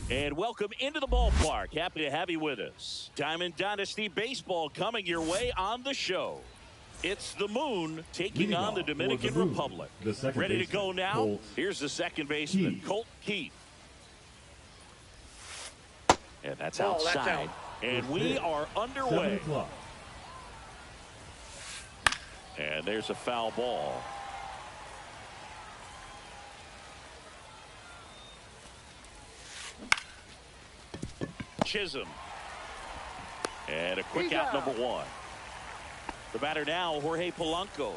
And welcome into the ballpark. Happy to have you with us. Diamond Dynasty Baseball coming your way on the show. It's the Moon taking on the Dominican Republic. Ready to go now? Here's the second baseman, Colt Keith. And that's outside. And we are underway. And there's a foul ball. Chisholm. And a quick out, number one. The batter now, Jorge Polanco.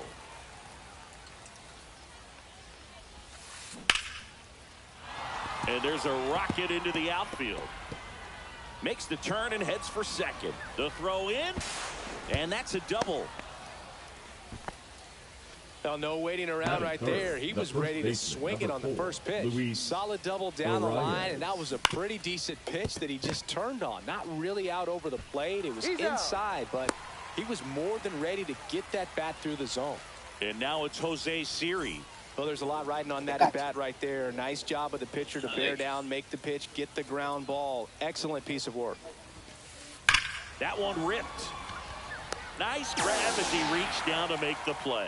And there's a rocket into the outfield. Makes the turn and heads for second. The throw in, and that's a double. Oh, no waiting around right there. He was ready to swing it on the first pitch. Solid double down the line, and that was a pretty decent pitch that he just turned on. Not really out over the plate. It was inside, but he was more than ready to get that bat through the zone. And now it's Jose Siri. Well, there's a lot riding on that at bat right there. Nice job of the pitcher to bear down, make the pitch, get the ground ball. Excellent piece of work. That one ripped. Nice grab as he reached down to make the play.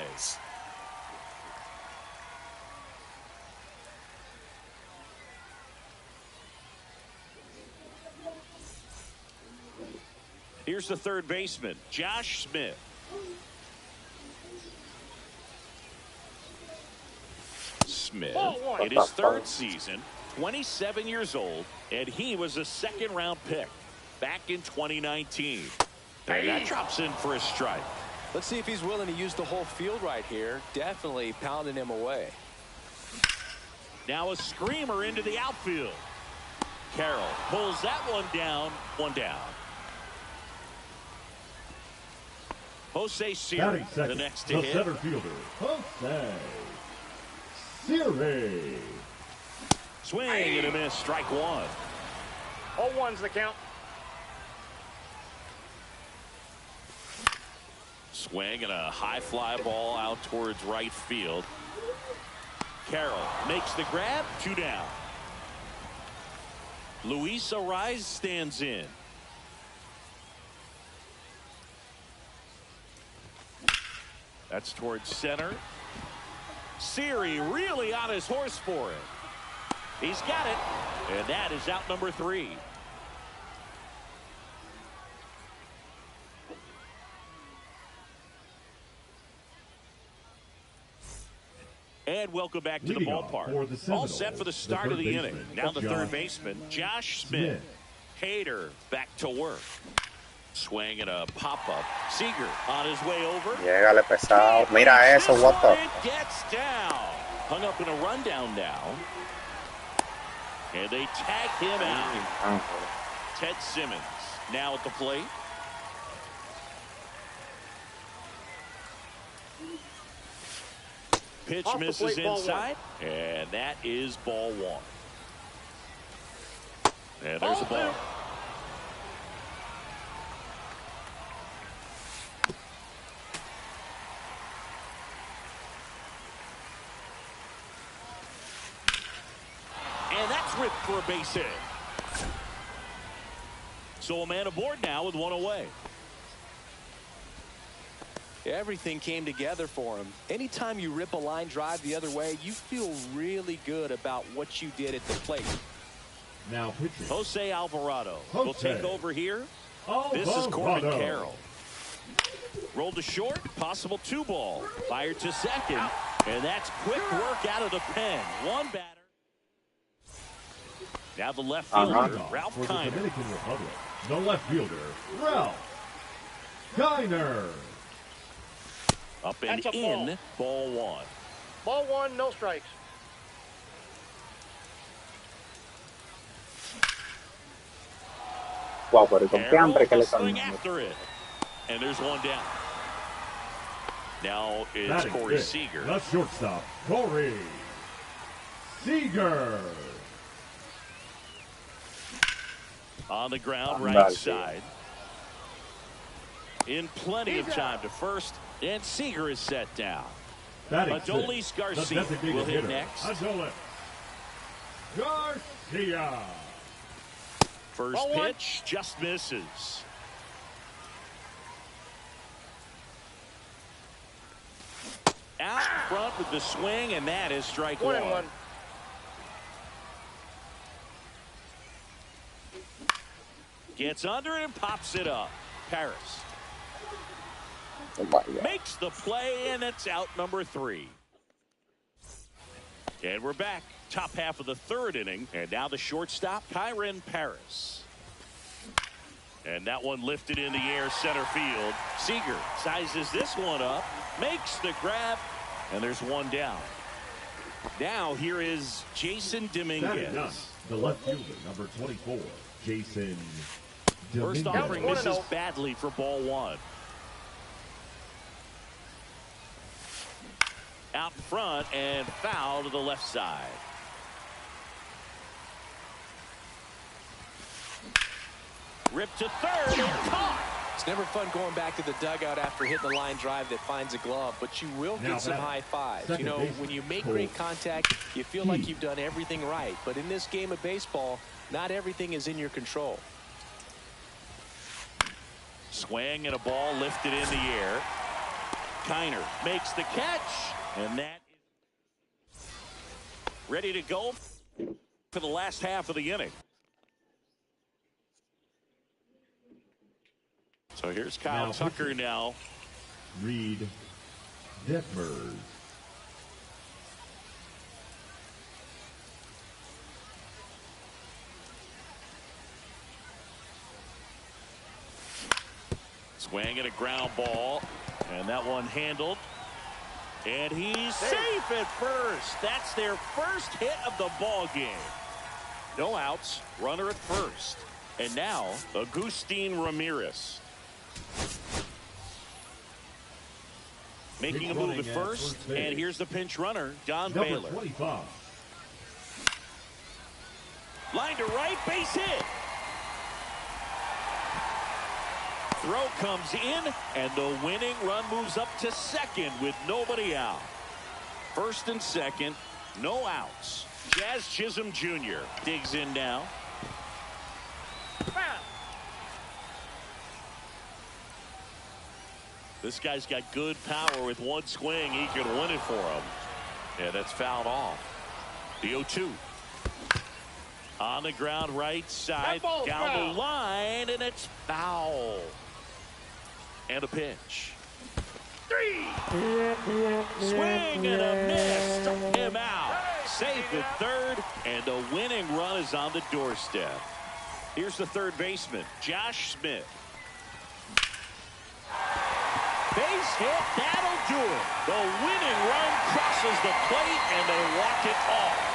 Here's the third baseman, Josh Smith. Smith in his third season, 27 years old, and he was a second-round pick back in 2019. And that drops in for a strike. Let's see if he's willing to use the whole field right here. Definitely pounding him away. Now a screamer into the outfield. Carroll pulls that one down. One down. Jose Siri, the next to hit. Center fielder, Jose Siri. Swing and a miss. Strike one. 0-1's the count. Swing and a high fly ball out towards right field. Carroll makes the grab. 2 down. Luis Ariz stands in. That's towards center. Siri really on his horse for it. He's got it. And that is out number 3. And welcome back to the ballpark. All set for the start of the inning. Now the third baseman, Josh Smith. Hader back to work. Swing and a pop-up. Seager on his way over. Llegale pesado. Mira eso, what the? Gets down. Hung up in a rundown now. And they tag him out. Ted Simmons now at the plate. Pitch misses inside, and that is ball 1. And there's a ball. And that's ripped for a base hit. So a man aboard now with 1 away. Everything came together for him. Anytime you rip a line drive the other way, you feel really good about what you did at the plate. Now pitching. Jose Alvarado will take over here. This is Corbin Carroll. Rolled to short, possible 2 ball. Fired to second, and that's quick work out of the pen. One batter. Now the left fielder, Ralph Kiner. Dominican Republic, the left fielder, Ralph Kiner. Up and in, ball 1. Ball 1, no strikes. Wow, pero con qué hambre que le están after it. And there's 1 down. Now it's Corey Seager. The shortstop, Corey Seager. On the ground, right side. In plenty of time to first, and Seager is set down. Adolis Garcia will hit next. Adolis Garcia. First pitch just misses. Out front with the swing, and that is strike 1. 1-1. Gets under it and pops it up. Paris. Makes the play, and it's out number 3. And we're back. Top half of the 3rd inning. And now the shortstop, Kyren Paris. And that one lifted in the air, center field. Seager sizes this one up, makes the grab, and there's 1 down. Now here is Jason Dominguez. The left fielder, number 24, Jason Dominguez. First offering misses badly for ball 1. Out front and foul to the left side. Ripped to third and caught. It's never fun going back to the dugout after hitting the line drive that finds a glove, but you will get some high fives. You know, when you make great contact, you feel like you've done everything right. But in this game of baseball, not everything is in your control. Swing and a ball lifted in the air. Kiner makes the catch, and that is ready to go for the last half of the inning. So here's Kyle Tucker now. Reed Detmers. Swing and a ground ball. And that one handled. And he's safe at first. That's their first hit of the ball game. No outs. Runner at first. And now, Agustin Ramirez. Making a move at first. And here's the pinch runner, Don Baylor. 25. Line to right, base hit. Throw comes in, and the winning run moves up to second with nobody out. First and second, no outs. Jazz Chisholm Jr. digs in now. This guy's got good power. With one swing, he could win it for him. Yeah, that's fouled off. The 0-2. On the ground, right side, down the line, and it's foul. And a pitch. 3. Swing and a miss. Struck him out. Safe at third, and the winning run is on the doorstep. Here's the third baseman, Josh Smith. Base hit, that'll do it. The winning run crosses the plate, and they walk it off.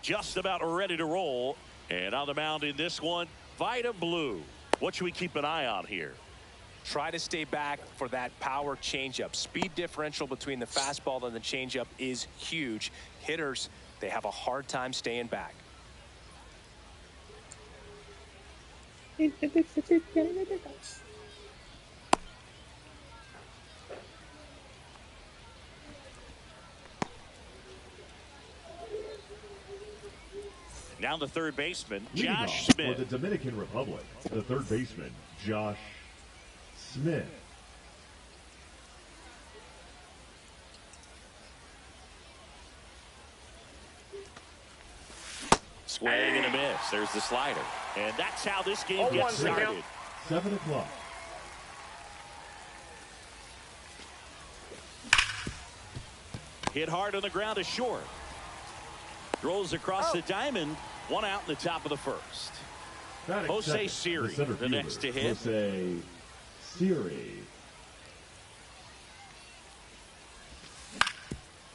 Just about ready to roll. And on the mound in this one, Vida Blue. What should we keep an eye on here? Try to stay back for that power changeup. Speed differential between the fastball and the changeup is huge. Hitters, they have a hard time staying back. Now the third baseman, Leading Josh off Smith. For the Dominican Republic, the third baseman, Josh Smith. Swing and a miss. There's the slider. And that's how this game gets started. 7 o'clock. Hit hard on the ground to short. Throws across the diamond. One out in the top of the first. Jose Siri, the next to hit. Jose Siri.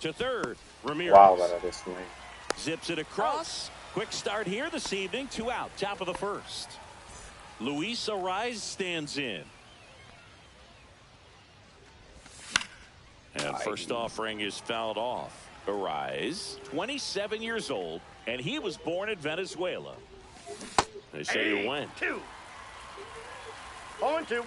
To third, Ramirez. Wow, this swing. Zips it across. Quick start here this evening. 2 out, top of the first. Luis Arraez stands in. And first offering is fouled off. Arraez, 27 years old, and he was born in Venezuela. They say he went. 2. 0-2.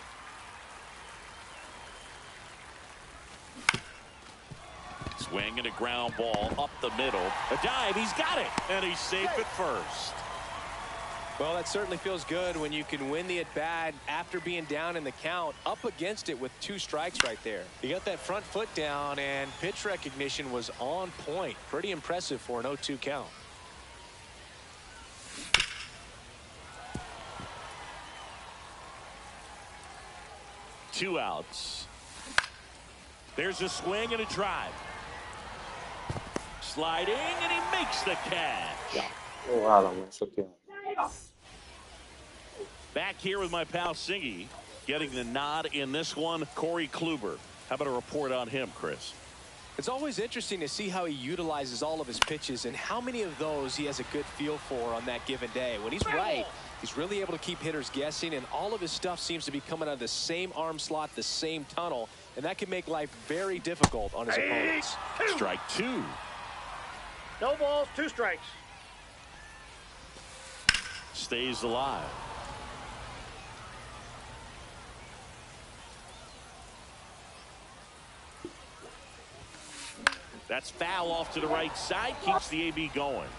Swing and a ground ball up the middle. A dive, he's got it, and he's safe at first. Well, that certainly feels good when you can win the at-bat after being down in the count, up against it with 2 strikes right there. You got that front foot down, and pitch recognition was on point. Pretty impressive for an 0-2 count. Two outs. There's a swing and a drive. Sliding, and he makes the catch. Back here with my pal Singy, getting the nod in this one, Corey Kluber. How about a report on him, Chris? It's always interesting to see how he utilizes all of his pitches and how many of those he has a good feel for on that given day. When he's right, he's really able to keep hitters guessing, and all of his stuff seems to be coming out of the same arm slot, the same tunnel, and that can make life very difficult on his opponents. Strike 2. No balls, 2 strikes. Stays alive. That's foul off to the right side. Keeps the AB going.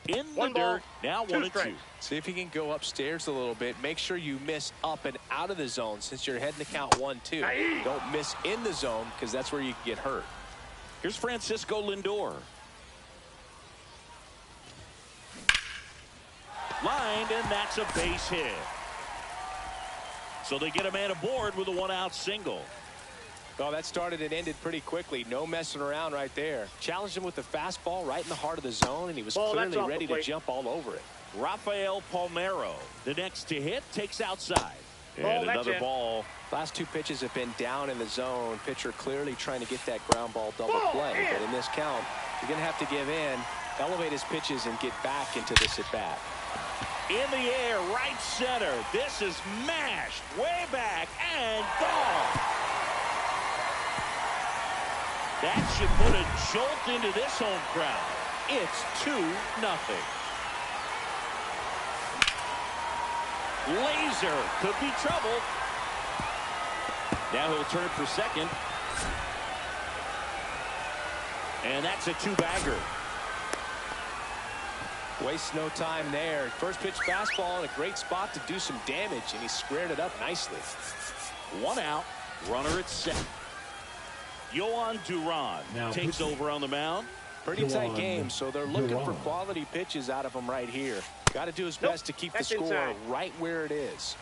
In the dirt. Now 1-2. See if you can go upstairs a little bit. Make sure you miss up and out of the zone since you're heading to count 1-2. Don't miss in the zone because that's where you can get hurt. Here's Francisco Lindor. Lined, and that's a base hit. So they get a man aboard with a 1-out single. Oh, that started and ended pretty quickly. No messing around right there. Challenged him with the fastball right in the heart of the zone, and he was clearly ready to jump all over it. Rafael Palmeiro, the next to hit, takes outside. And another ball. Last 2 pitches have been down in the zone. Pitcher clearly trying to get that ground ball double play. But in this count, you're going to have to give in, elevate his pitches, and get back into this at-bat. In the air, right center. This is mashed way back and gone. That should put a jolt into this home crowd. It's 2-0. Laser could be trouble. Now he'll turn for second. And that's a 2-bagger. Wastes no time there. First pitch fastball in a great spot to do some damage, and he squared it up nicely. 1 out, runner at second. Yohan Duran takes over on the mound. Pretty tight game, so they're looking for quality pitches out of him right here. Got to do his best to keep the score right where it is.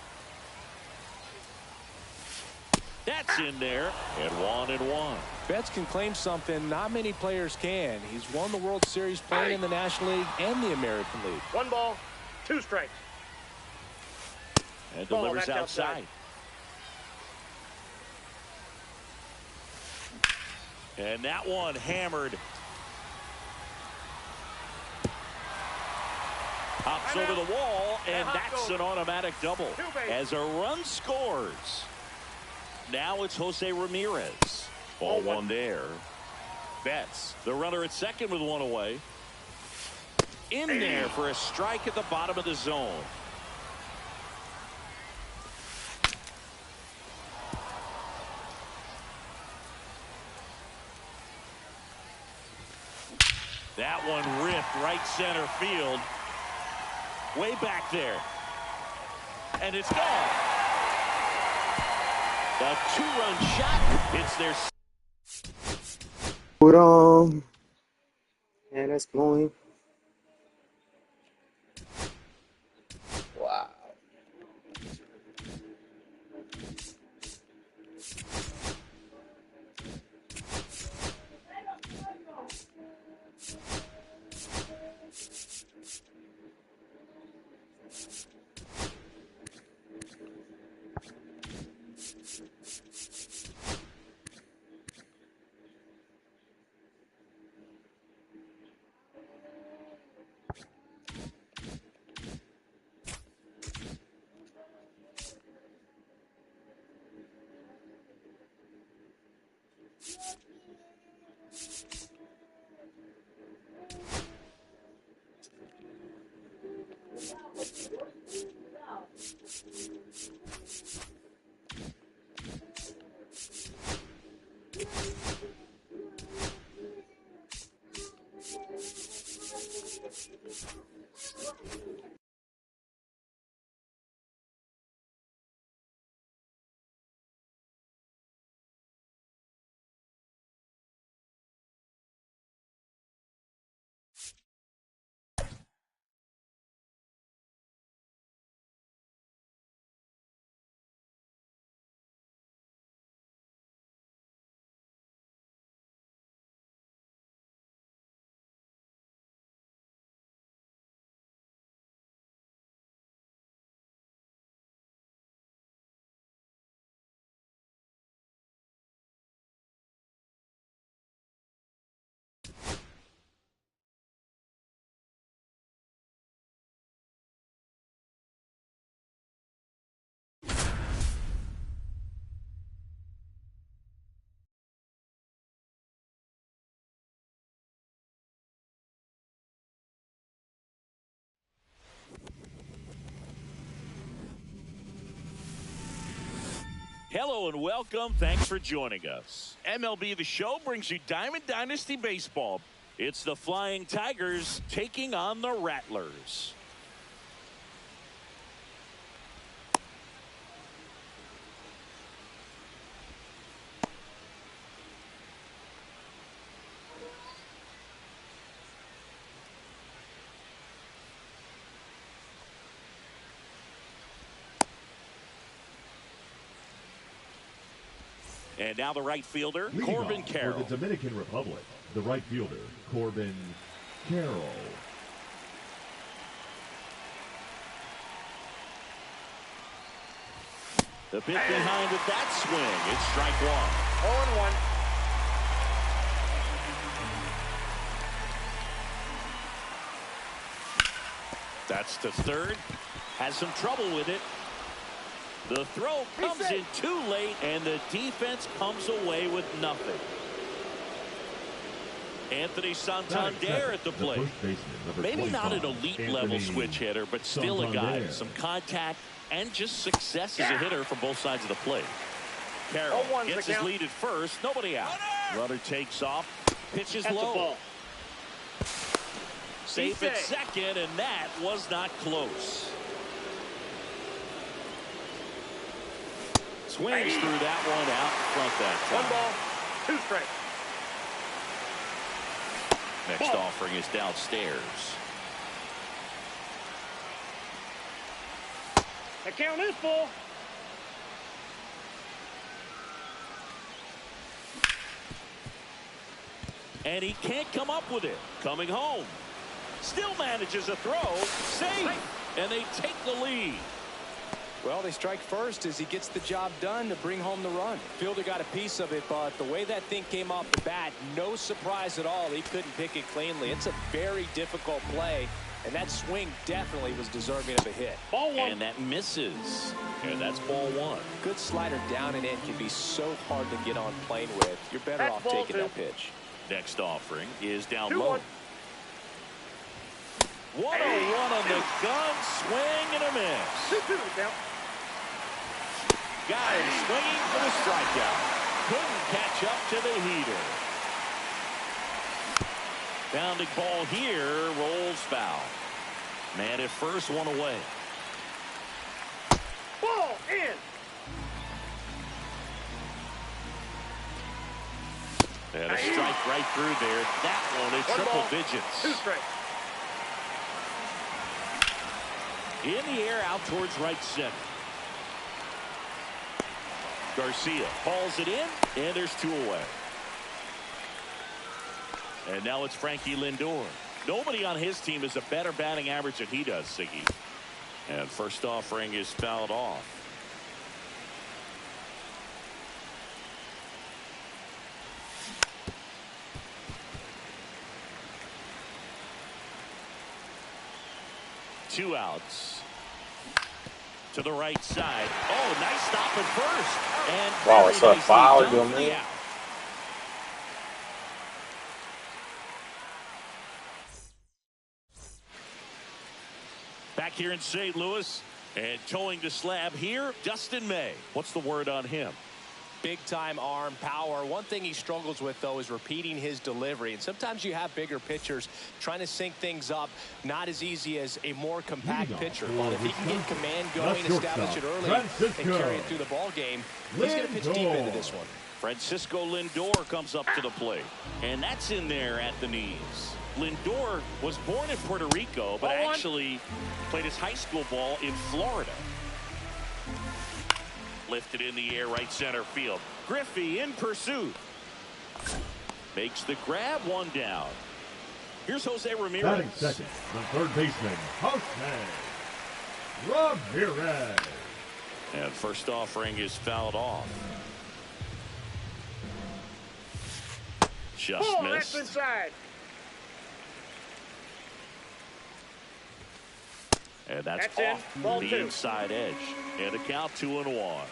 That's in there, and 1-1. Betts can claim something not many players can. He's won the World Series playing in the National League and the American League. 1 ball, 2 strikes. And delivers outside. And that one hammered. Hops over the wall, and that's an automatic double. As a run scores. Now it's Jose Ramirez. Ball 1 there. Betts, the runner at second with 1 away. In there for a strike at the bottom of the zone. That one ripped right center field. Way back there. And it's gone. A 2-run shot. It's their... Eres muy... Wow. Hello and welcome. Thanks for joining us. MLB The Show brings you Diamond Dynasty Baseball. It's the Flying Tigers taking on the Rattlers. And now the right fielder, Leading Corbin Carroll. For the Dominican Republic, the right fielder, Corbin Carroll. The bit behind with that swing. It's strike one. 0-1. That's to third. Has some trouble with it. The throw comes in too late, and the defense comes away with nothing. Anthony Santander at the plate. Maybe not an elite-level switch hitter, but still a guy. Some contact and just success as a hitter from both sides of the plate. Carroll gets his lead at first. Nobody out. Runner takes off. Pitches low. Safe at second, and that was not close. Swings through that one out in front that time. 1 ball, 2 strikes. Next offering is downstairs. The count is full. And he can't come up with it. Coming home. Still manages a throw. Safe. And they take the lead. Well, they strike first as he gets the job done to bring home the run. Fielder got a piece of it, but the way that thing came off the bat, no surprise at all. He couldn't pick it cleanly. It's a very difficult play, and that swing definitely was deserving of a hit. Ball 1. And that misses. And that's ball 1. Good slider down and in can be so hard to get on plane with. You're better off taking that pitch. Next offering is down 2-1. low. 1-0 on the gun. Swing and a miss. 2-2 count. Got him swinging for the strikeout. Couldn't catch up to the heater. Bounding ball here, rolls foul. Man at first, 1 away. Ball in. And a strike right through there. That one at 1 triple ball, digits. 2 strikes. In the air, out towards right center. Garcia hauls it in, and there's 2 away. And now it's Frankie Lindor. Nobody on his team has a better batting average than he does, Siggy. And first offering is fouled off. Two outs. To the right side. Oh, nice stop at first. And wow, it's a foul, Dios mío. Back here in St. Louis and towing the slab here, Dustin May. What's the word on him? Big time arm power. One thing he struggles with, though, is repeating his delivery. And sometimes you have bigger pitchers trying to sync things up. Not as easy as a more compact pitcher. But if he can get command going, establish it early, and carry it through the ball game, he's going to pitch deep into this one. Francisco Lindor comes up to the plate. And that's in there at the knees. Lindor was born in Puerto Rico, but actually played his high school ball in Florida. Lifted in the air, right center field. Griffey in pursuit. Makes the grab, 1 down. Here's Jose Ramirez. Batting second, the third baseman, Jose Ramirez. And first offering is fouled off. Just missed. That's inside. And that's off Ball the 2. inside edge. And a count 2-1.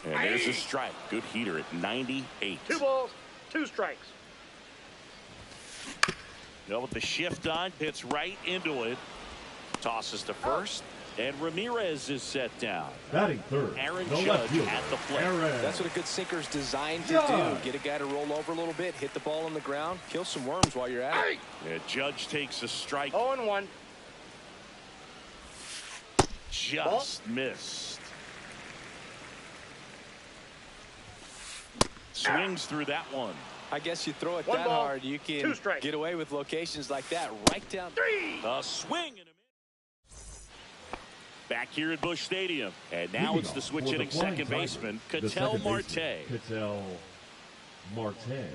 And there's a strike. Good heater at 98. 2 balls, 2 strikes. Now with the shift on, hits right into it. Tosses to first. And Ramirez is set down. Batting third, Aaron the Judge left fielder, at the plate. That's what a good sinker's designed to do. Get a guy to roll over a little bit, hit the ball on the ground, kill some worms while you're at it. And Judge takes a strike. 0-1. Just missed. Swings through that one. I guess you throw it One that ball, hard, you can 2 strikes. get away with locations like that right down. 3. A swing and a miss. Back here at Busch Stadium. And now it's the switch hitting second baseman, Ketel Marte. Ketel Marte.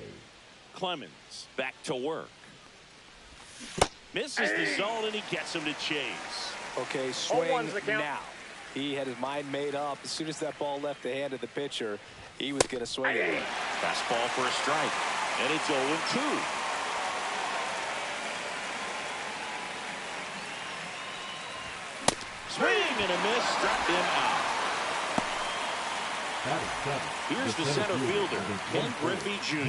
Clemens back to work. Misses the zone and he gets him to chase. Okay, swing 0-1's the count. now. He had his mind made up. As soon as that ball left the hand of the pitcher, he was going to swing it. Fastball for a strike. And it's 0-2. Swing and a miss. Struck him out. Here's the center fielder, Ken Griffey Jr.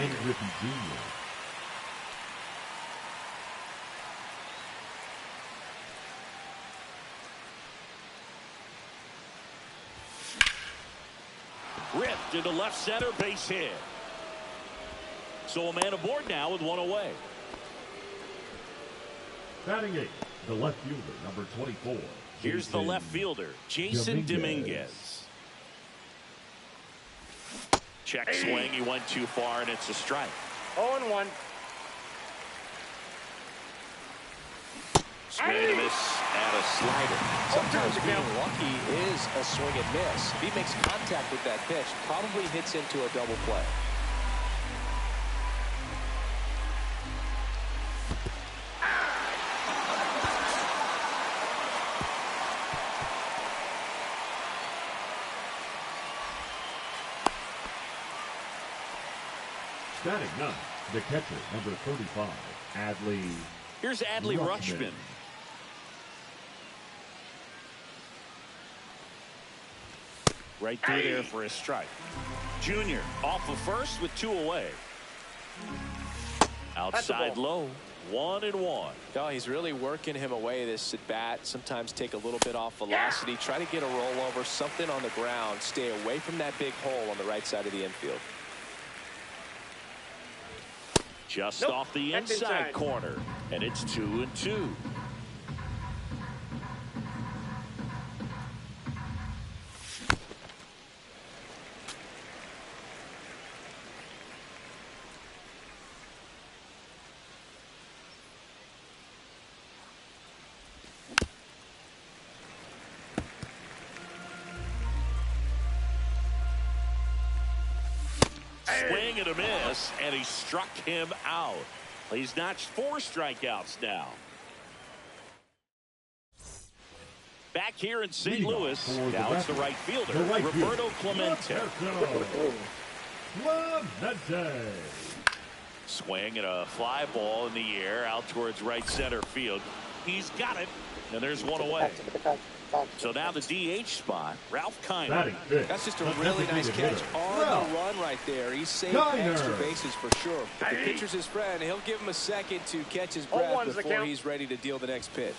Ripped into left center, base hit. So a man aboard now with one away. Batting eighth, the left fielder, number 24. Here's the left fielder, Jason Dominguez. Check swing, he went too far, and it's a strike. 0-1. Swing and a miss at a slider. Sometimes being lucky is a swing and miss. If he makes contact with that pitch, probably hits into a double play. Batting ninth, the catcher, number 35, Adley. Here's Adley Rutschman. Right through there for a strike. Junior off of first with 2 away. Outside low, 1-1. No, he's really working him away this at bat. Sometimes take a little bit off velocity. Try to get a rollover, something on the ground. Stay away from that big hole on the right side of the infield. Just off the inside corner, and it's 2-2. Swing and a miss, and he struck him out. He's notched 4 strikeouts now. Back here in St. Louis, now it's the right fielder, Roberto Clemente. Swing and a fly ball in the air out towards right center field. He's got it, and there's one away. So now the DH spot, Ralph Kiner. That's just a really nice catch on the run right there. He's saved extra bases for sure. But the pitcher's his friend. He'll give him a second to catch his breath before he's ready to deal the next pitch.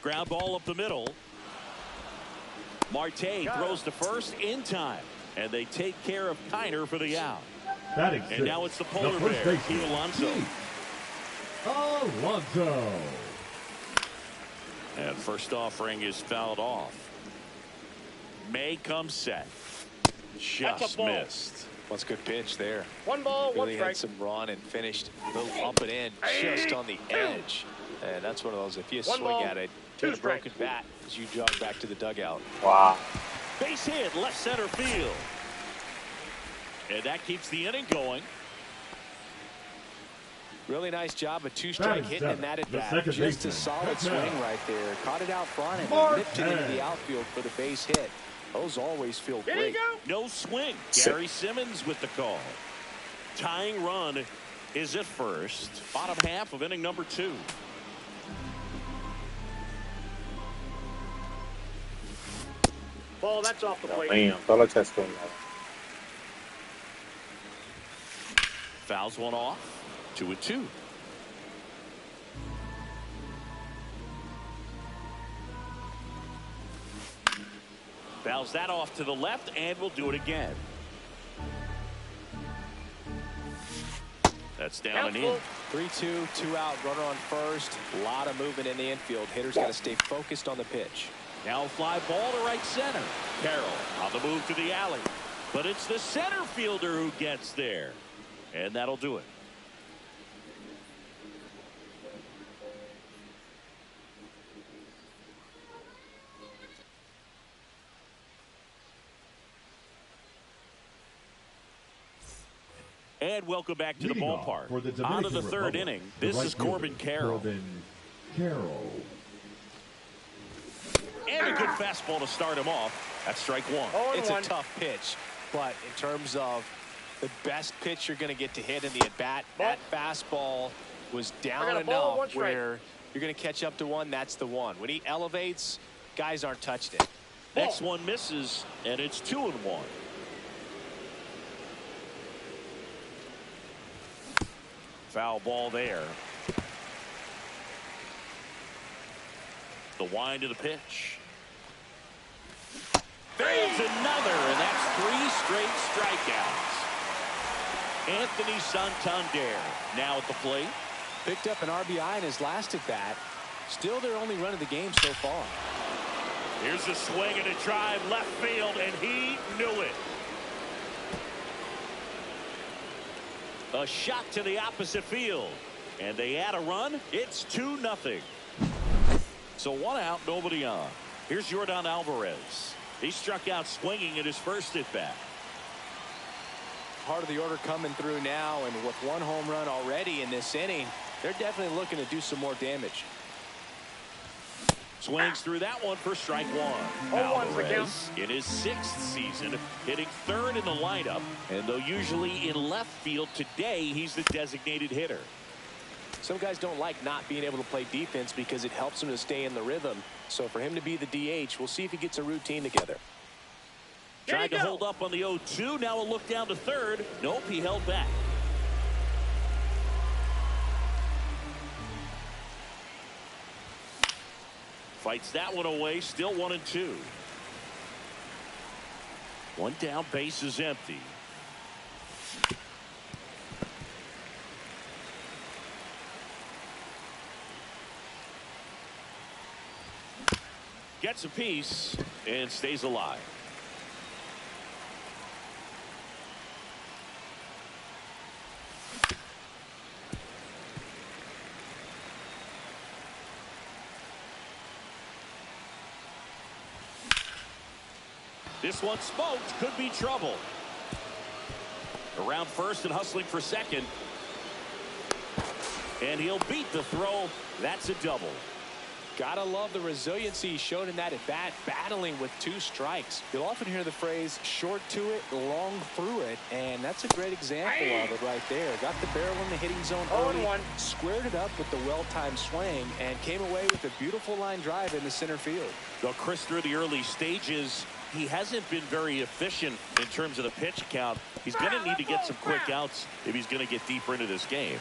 Ground ball up the middle. Marte throws to first in time, and they take care of Kiner for the out. And now it's the polar bear, Pete Alonso. And first offering is fouled off. May comes set. Just missed. That's a good pitch there. 1 ball, 1 really strike. had some run and finished a little up and in just on the edge. And that's one of those, if you swing at it, get a broken bat as you jog back to the dugout. Wow. Base hit, left center field. And that keeps the inning going. Really nice job, a 2-strike hitting in that at bat. Just a solid swing right there. Caught it out front and lifted into the outfield for the base hit. Those always feel great. No swing. Gary Simmons with the call. Tying run is at first. Bottom half of inning number 2. Ball, that's off the plate. Damn, solo chest. Fouls one off. 2-2. Fouls that off to the left, and we'll do it again. That's down and in. 3-2, 2 out, runner on first. A lot of movement in the infield. Hitters got to stay focused on the pitch. Now a fly ball to right center. Carroll on the move to the alley. But it's the center fielder who gets there. And that'll do it. And welcome back to the ballpark. On to the third inning. This is Corbin Carroll. And a good fastball to start him off. That's strike one. It's a tough pitch, but in terms of the best pitch you're going to get to hit in the at-bat, that fastball was down enough where you're going to catch up to one. That's the one. When he elevates, guys aren't touching it. Next one misses, and it's 2-1. Foul ball there. The wind of the pitch. There's another, and that's 3 straight strikeouts. Anthony Santander now at the plate. Picked up an RBI in his last at bat. Still their only run of the game so far. Here's a swing and a drive left field, and he knew it. A shot to the opposite field, and they add a run. It's 2-0. So 1 out, nobody on. Here's Yordan Alvarez. He struck out swinging in his first at bat. Part of the order coming through now, and with 1 home run already in this inning, they're definitely looking to do some more damage. Swings through that one for strike one. Alvarez in his 6th season, hitting 3rd in the lineup, and though usually in left field, today he's the designated hitter. Some guys don't like not being able to play defense because it helps them to stay in the rhythm. So for him to be the DH, we'll see if he gets a routine together. Tried to hold up on the 0-2. Now a look down to third. Nope, he held back. Fights that one away. Still 1-2. 1 down, base is empty. Gets a piece and stays alive. This one smoked, could be trouble. Around first and hustling for second. And he'll beat the throw. That's a double. Gotta love the resiliency he showed in that at bat, battling with 2 strikes. You'll often hear the phrase short to it, long through it, and that's a great example of it right there. Got the barrel in the hitting zone early, squared it up with the well-timed swing, and came away with a beautiful line drive in the center field. Though Chris, through the early stages, he hasn't been very efficient in terms of the pitch count. He's going to need to get some quick outs if he's going to get deeper into this game.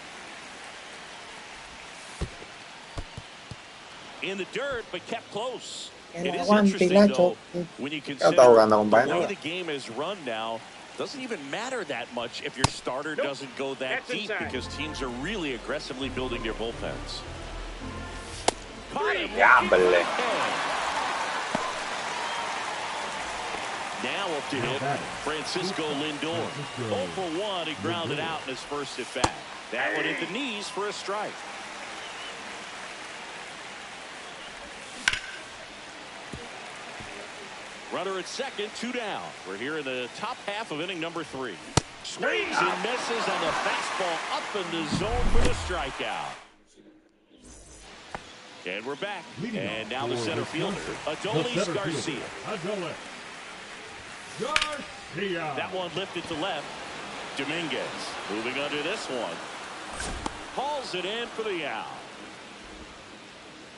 In the dirt, but kept close. It is interesting, though, when you consider the way the game is run now, doesn't even matter that much if your starter doesn't go that deep because teams are really aggressively building their bullpens. Now up to hit, Francisco Lindor. 0 for 1, he grounded out in his first at bat. That one hit the knees for a strike. Runner at second, 2 down. We're here in the top half of inning number 3. Swings and misses on the fastball up in the zone for the strikeout. And we're back. And now the center fielder, Adolis Garcia. That one lifted to left. Dominguez moving under this one. Hauls it in for the out.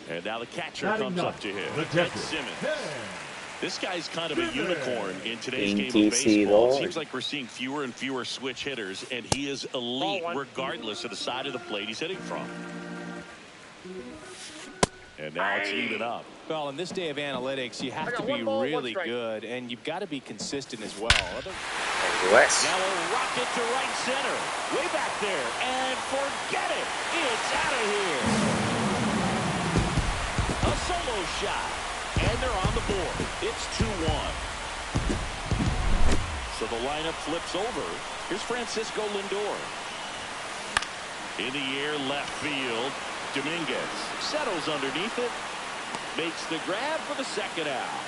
And now the catcher comes up to him. Simmons. This guy's kind of a unicorn in today's game of baseball. It seems like we're seeing fewer and fewer switch hitters, and he is elite regardless of the side of the plate he's hitting from. And now it's even up. Well, in this day of analytics, you have to be really good, and you've got to be consistent as well. Now a rocket to right center. Way back there, and forget it. It's out of here. A solo shot. And they're on the board. It's 2-1. So the lineup flips over. Here's Francisco Lindor. In the air, left field. Dominguez settles underneath it. Makes the grab for the second out.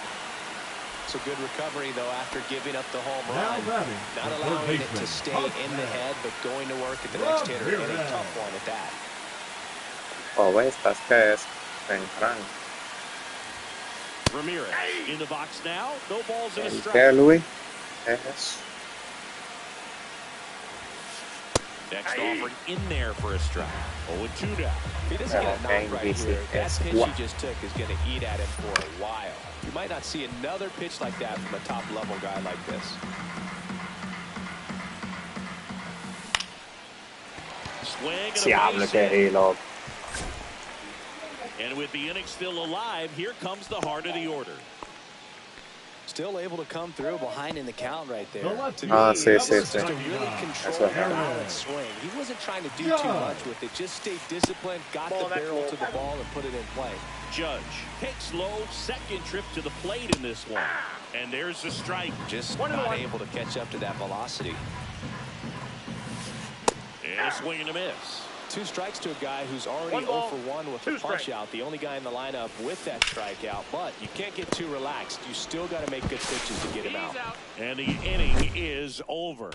It's a good recovery, though, after giving up the home run. Not allowing it to stay in the head, but going to work at the next hitter. And a tough one at that. Oh, estas que es Frank. Ramirez in the box now. No balls in a strike. Luis. Yes. Next offering in there for a strike. 0-2 now. He doesn't get a knock right here. That pitch he just took is going to eat at him for a while. You might not see another pitch like that from a top-level guy like this. Swing and and with the inning still alive, here comes the heart of the order. Still able to come through behind in the count right there. Just a really controlled balance swing. He wasn't trying to do too much with it. Just stayed disciplined, got the barrel to the ball, and put it in play. Judge takes low, second trip to the plate in this one. And there's the strike. Just not able to catch up to that velocity. And a swing and a miss. 2 strikes to a guy who's already 0 for 1 with a punch out. The only guy in the lineup with that strikeout. But you can't get too relaxed. You still got to make good pitches to get him out. And the inning is over.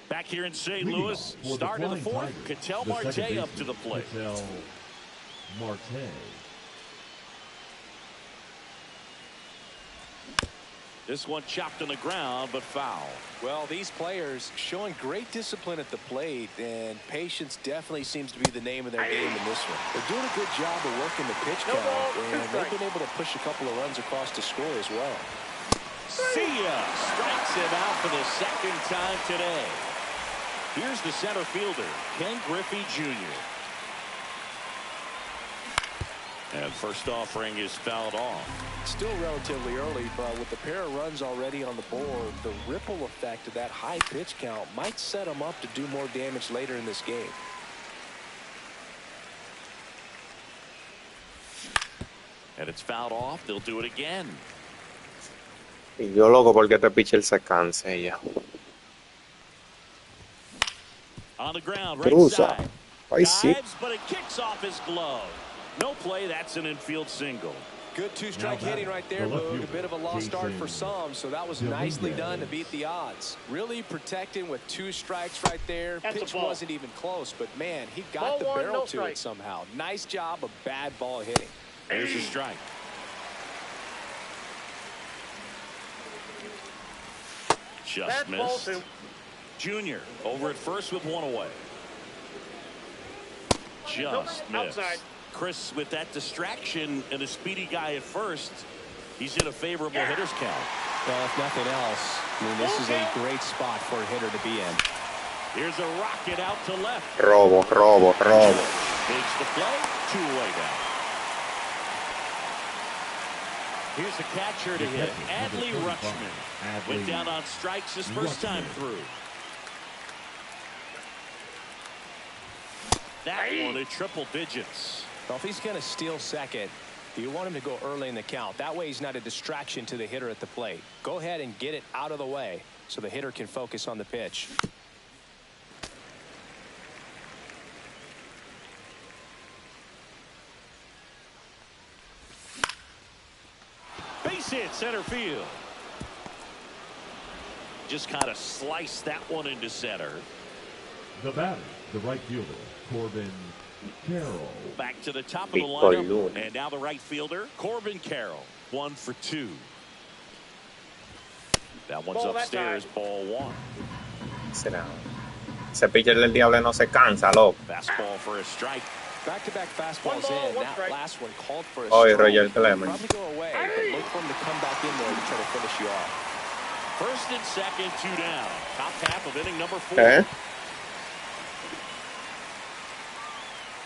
Back here in St. Louis, start of the 4th. Ketel Marte up to the plate. Ketel Marte. This one chopped on the ground, but foul. Well, these players showing great discipline at the plate, and patience definitely seems to be the name of their game in this one. They're doing a good job of working the pitch count, and they've been able to push a couple of runs across to score as well. See ya! Strikes him out for the second time today. Here's the center fielder, Ken Griffey Jr. And first offering is fouled off. Still relatively early, but with a pair of runs already on the board, the ripple effect of that high pitch count might set them up to do more damage later in this game. And it's fouled off. They'll do it again. Y yo loco porque este pitcher se canse ya. On the ground, right side. Dives, but it kicks off his glove. No play. That's an infield single. Good 2-strike hitting right there, Boog. A bit of a lost start for some, so that was nicely done to beat the odds. Really protecting with 2 strikes right there. Pitch wasn't even close, but man, he got the barrel to it somehow. Nice job of bad ball hitting. There's a strike. Just missed. Junior over at first with 1 away. Just missed. Outside. Chris, with that distraction and a speedy guy at first, he's in a favorable hitter's count. Well, if nothing else, I mean, this is a great spot for a hitter to be in. Here's a rocket out to left. Robo. Takes the play. 2 away now. Here's the catcher to hit. Adley Rutschman went down on strikes his first time through. That one at triple digits. Well, if he's going to steal second, you want him to go early in the count. That way he's not a distraction to the hitter at the plate. Go ahead and get it out of the way so the hitter can focus on the pitch. Base hit center field. Just kind of sliced that one into center. The batter, the right fielder, Corbin Carroll. Back to the top of the lineup. And now the right fielder, Corbin Carroll. 1 for 2. That one's upstairs, ball 1. Será. Ese pitcher del diablo no se cansa, loco. Fastball for a strike. Back-to-back fastballs in. That last one called for a Roger strike. Clemens. Probably go away, but look for him to come back in there to try to finish you off. First and second, 2 down. Top half of inning number 4.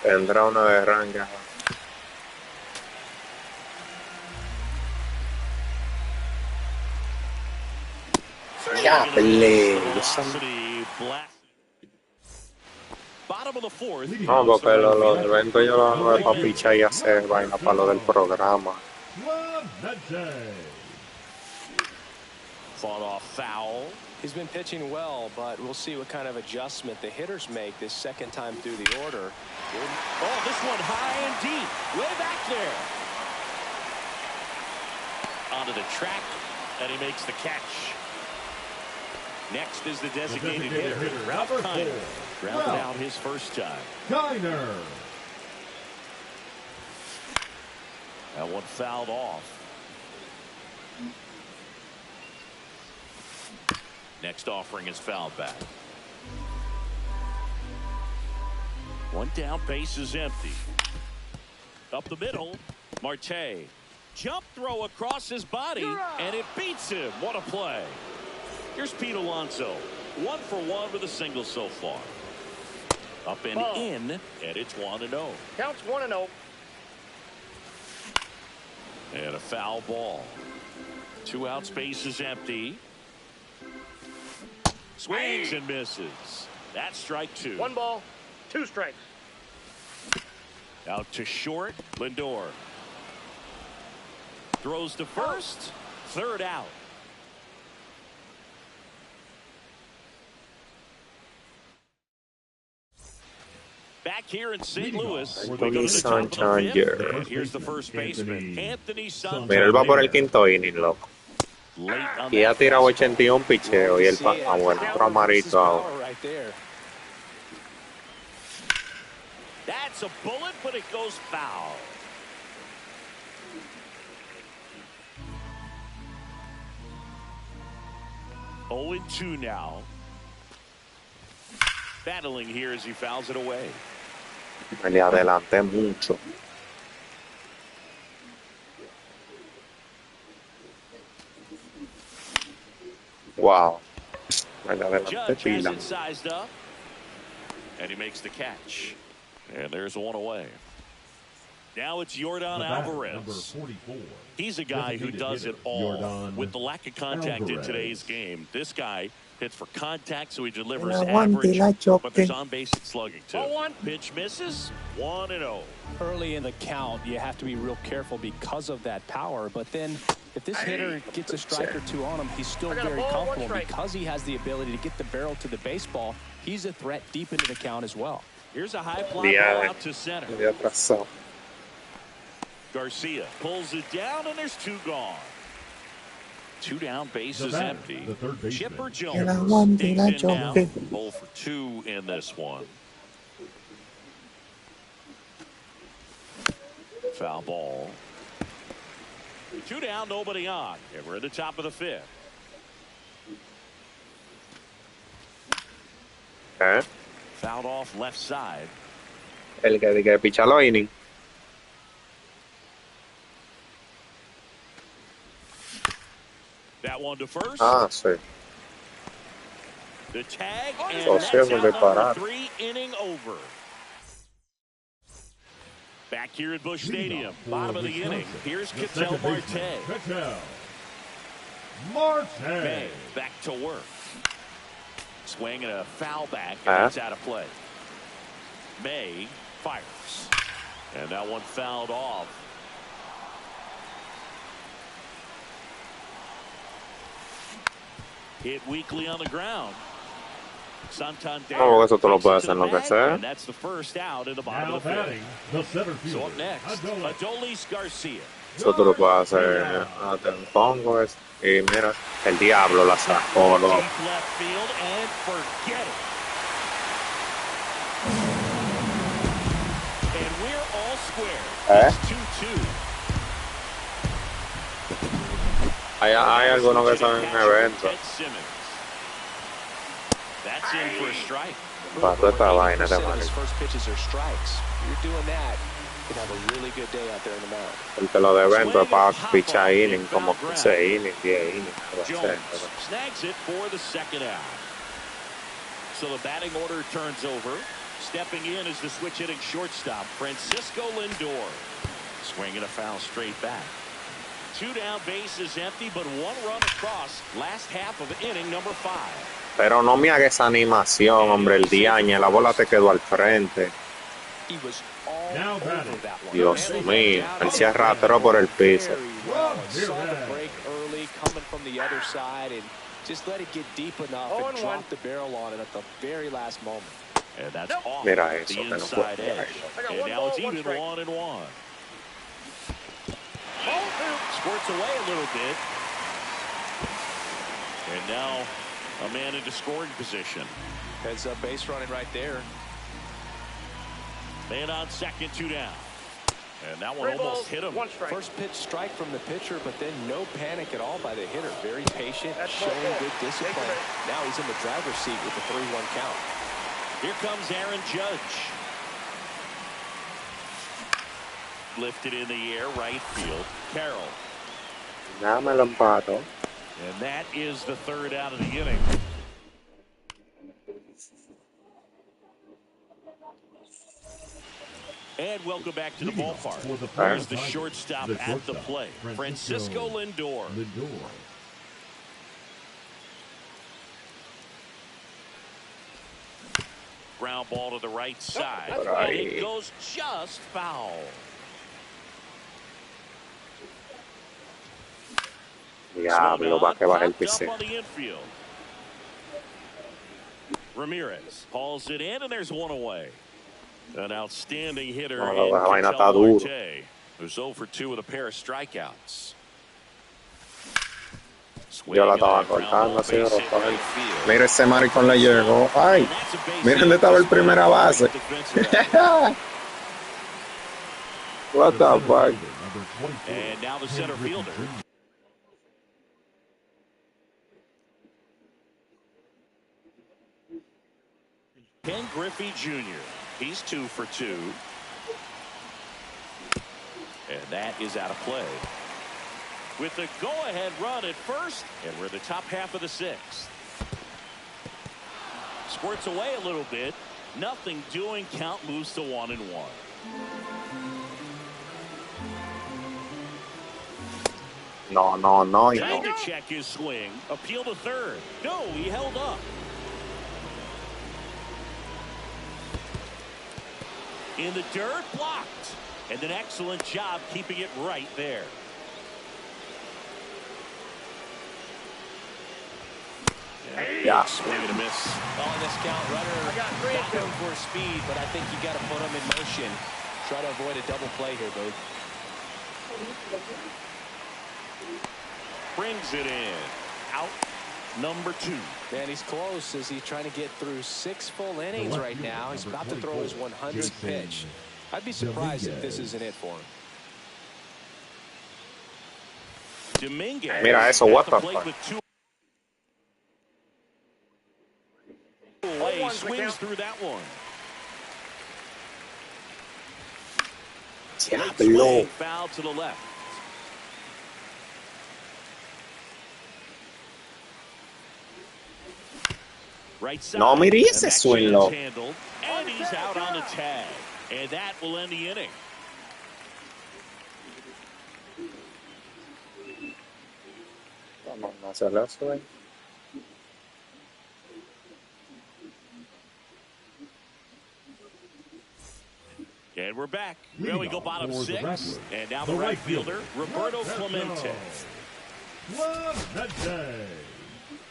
Tendrá una de ranga. Ya, no, porque los eventos yo los hago para pichar y hacer vaina para lo del programa. Fought off foul. He's been pitching well, but we'll see what kind of adjustment the hitters make this second time through the order. Oh, this one high and deep, way back there. Onto the track, and he makes the catch. Next is the designated hitter, Ralph Kiner. Grounded out his first time. Kiner. That one fouled off. Next offering is fouled back. One down, base is empty. Up the middle, Marte. Jump throw across his body, and it beats him. What a play. Here's Pete Alonso. 1 for 1 with a single so far. Up and in, and it's 1-0. Counts 1-0. And a foul ball. 2 outs, base is empty. Swings and misses. That's strike 2. 1 ball, 2 strikes. Out to short, Lindor. Throws to first, 3rd out. Back here in St. Louis, we go to the top of the 5th, and here's the first baseman, Anthony Santander. Mira, él va por el quinto inning, loco. Y ha tirado 81 picheos y él bueno, otro amarito ahora. That's a bullet, but it goes foul. Oh, 2 now. Battling here as he fouls it away. Me le adelanté mucho. Wow. Me le adelanté pila. Sized up, and he makes the catch. And there's 1 away. Now it's Yordan Alvarez. He's a guy who does it all. With the lack of contact in today's game, this guy hits for contact, so he delivers average, but there's on-base slugging too. Pitch misses, 1-0. Early in the count, you have to be real careful because of that power, but then if this hitter gets a strike or 2 on him, he's still very comfortable because he has the ability to get the barrel to the baseball. He's a threat deep into the count as well. Here's a high fly ball out to center. Atrasado. Garcia pulls it down, and there's 2 gone. 2 down, base is empty. Chipper Jones digs in now. 0 for 2 in this one. Foul ball. 2 down, nobody on. And we're at the top of the 5th. Fouled off left side. El que picha los innings. That one to first. Ah, sí. The tag, and So, that's sí, out number 3, inning over. Back here at Busch Stadium, bottom of the inning. Here's Ketel Marte. May back to work. Swing and a foul back, and it's out of play. May fires. And that one fouled off. Hit weakly on the ground. Santander. Oh, eso tú lo puedes hacer lo que sea. And that's the first out in the bottom of the 5th. So up next, Adolis Garcia. Eso tú lo puedes hacer. Te pongo eso. Y mira, el diablo la sacó, loco. Deep left field and forget it. And we're all square. It's 2-2. Hay algunos que son en eventos. That's in for a strike. Pato esta vaina de His first pitches are strikes. You're doing that. You could have a really good day out there in the mound. El que lo deben para pichar inning, como 15 innings, 10 innings. Jones snags it for the second out. So the batting order turns over. Stepping in is the switch hitting shortstop, Francisco Lindor. Swinging a foul straight back. 2 down, base is empty, but 1 run across. Last half of inning number 5. Pero no me haga esa animación, hombre, el diaño, la bola te quedó al frente. Dios mío, él se arrastró por el piso. Mira eso, que no puede. And now it's even 1-1. Squirts away a little bit. And now a man into scoring position. Heads up base running right there. Man on second, 2 down. And that one almost hit him. First pitch strike from the pitcher, but then no panic at all by the hitter. Very patient, showing good discipline. Now he's in the driver's seat with the 3-1 count. Here comes Aaron Judge. Lifted in the air, right field. Carroll. Dámelo empato. And that is the 3rd out of the inning. And welcome back to the ballpark. There's the shortstop at the plate, Francisco Lindor. Ground ball to the right side. And it goes just foul. Diablo, va que baja el piso. Ramirez hauls it in, and there's 1 away. An outstanding hitter who's 0 for 2 with a pair of strikeouts. Yo la estaba cortando así, mira ese maricón le llegó. Ay, mira dónde estaba el primera base. What the fuck? And now the center fielder. Ken Griffey Jr. He's 2 for 2. And that is out of play. With the go-ahead run at first, and we're in the top half of the 6th. Squirts away a little bit. Nothing doing. Count moves to 1-1. No. Trying to check his swing. Appeal to third. No, he held up. In the dirt, blocked. And an excellent job keeping it right there. Yeah. Swing and a miss. On this count, runner got him for speed, but I think you got to put him in motion. Try to avoid a double play here, Booth. Brings it in. Out number 2. Man, he's close as he's trying to get through 6 full innings right now. He's about to throw his 100th pitch. I'd be surprised if this isn't it for him. Dominguez. Mira eso, what the fuck? Away, swings through that one. Diablo. Foul to the left. Right side. No, mire ese suelo. And he's out on the tag. And that will end the inning. Vamos a hacerlo eso. And we're back. There we go, bottom 6. And now the right fielder, Roberto Clemente.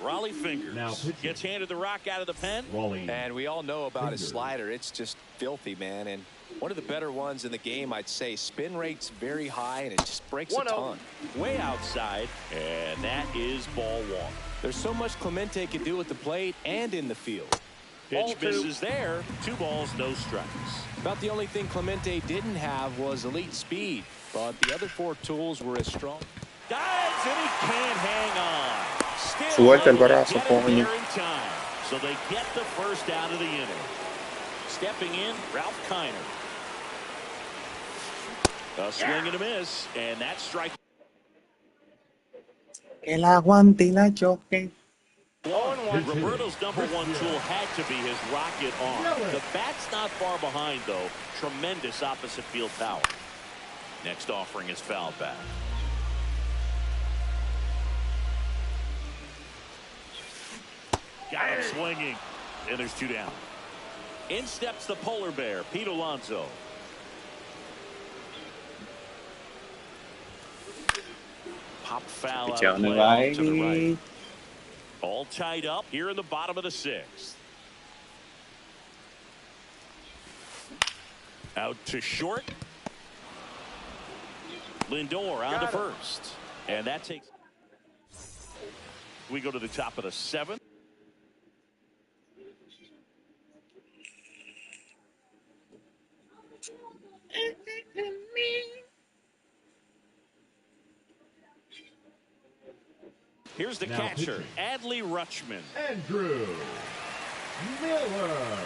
Raleigh fingers. Gets handed the rock out of the pen. And we all know about his slider. It's just filthy, man. And one of the better ones in the game, I'd say. Spin rate's very high, and it just breaks a ton. Way outside, and that is ball 1. There's so much Clemente can do at the plate and in the field. Pitch misses there. 2 balls, no strikes. About the only thing Clemente didn't have was elite speed, but the other 4 tools were as strong. Dives, and he can't hang on. Suelta el brazo, coño. So they get the first out of the inning. Stepping in, Ralph Kiner. A swing and a miss, and that strike. El aguante y la choque. Roberto's #1 tool had to be his rocket arm. The bat's not far behind, though. Tremendous opposite field power. Next offering is fouled back. Got him swinging, and there's 2 down. In steps the polar bear, Pete Alonso. Pop foul out of play to the right. All tied up here in the bottom of the 6th. Out to short. Lindor on to first. And that takes. We go to the top of the 7th. Here's the catcher, Adley Rutschman. Andrew Miller.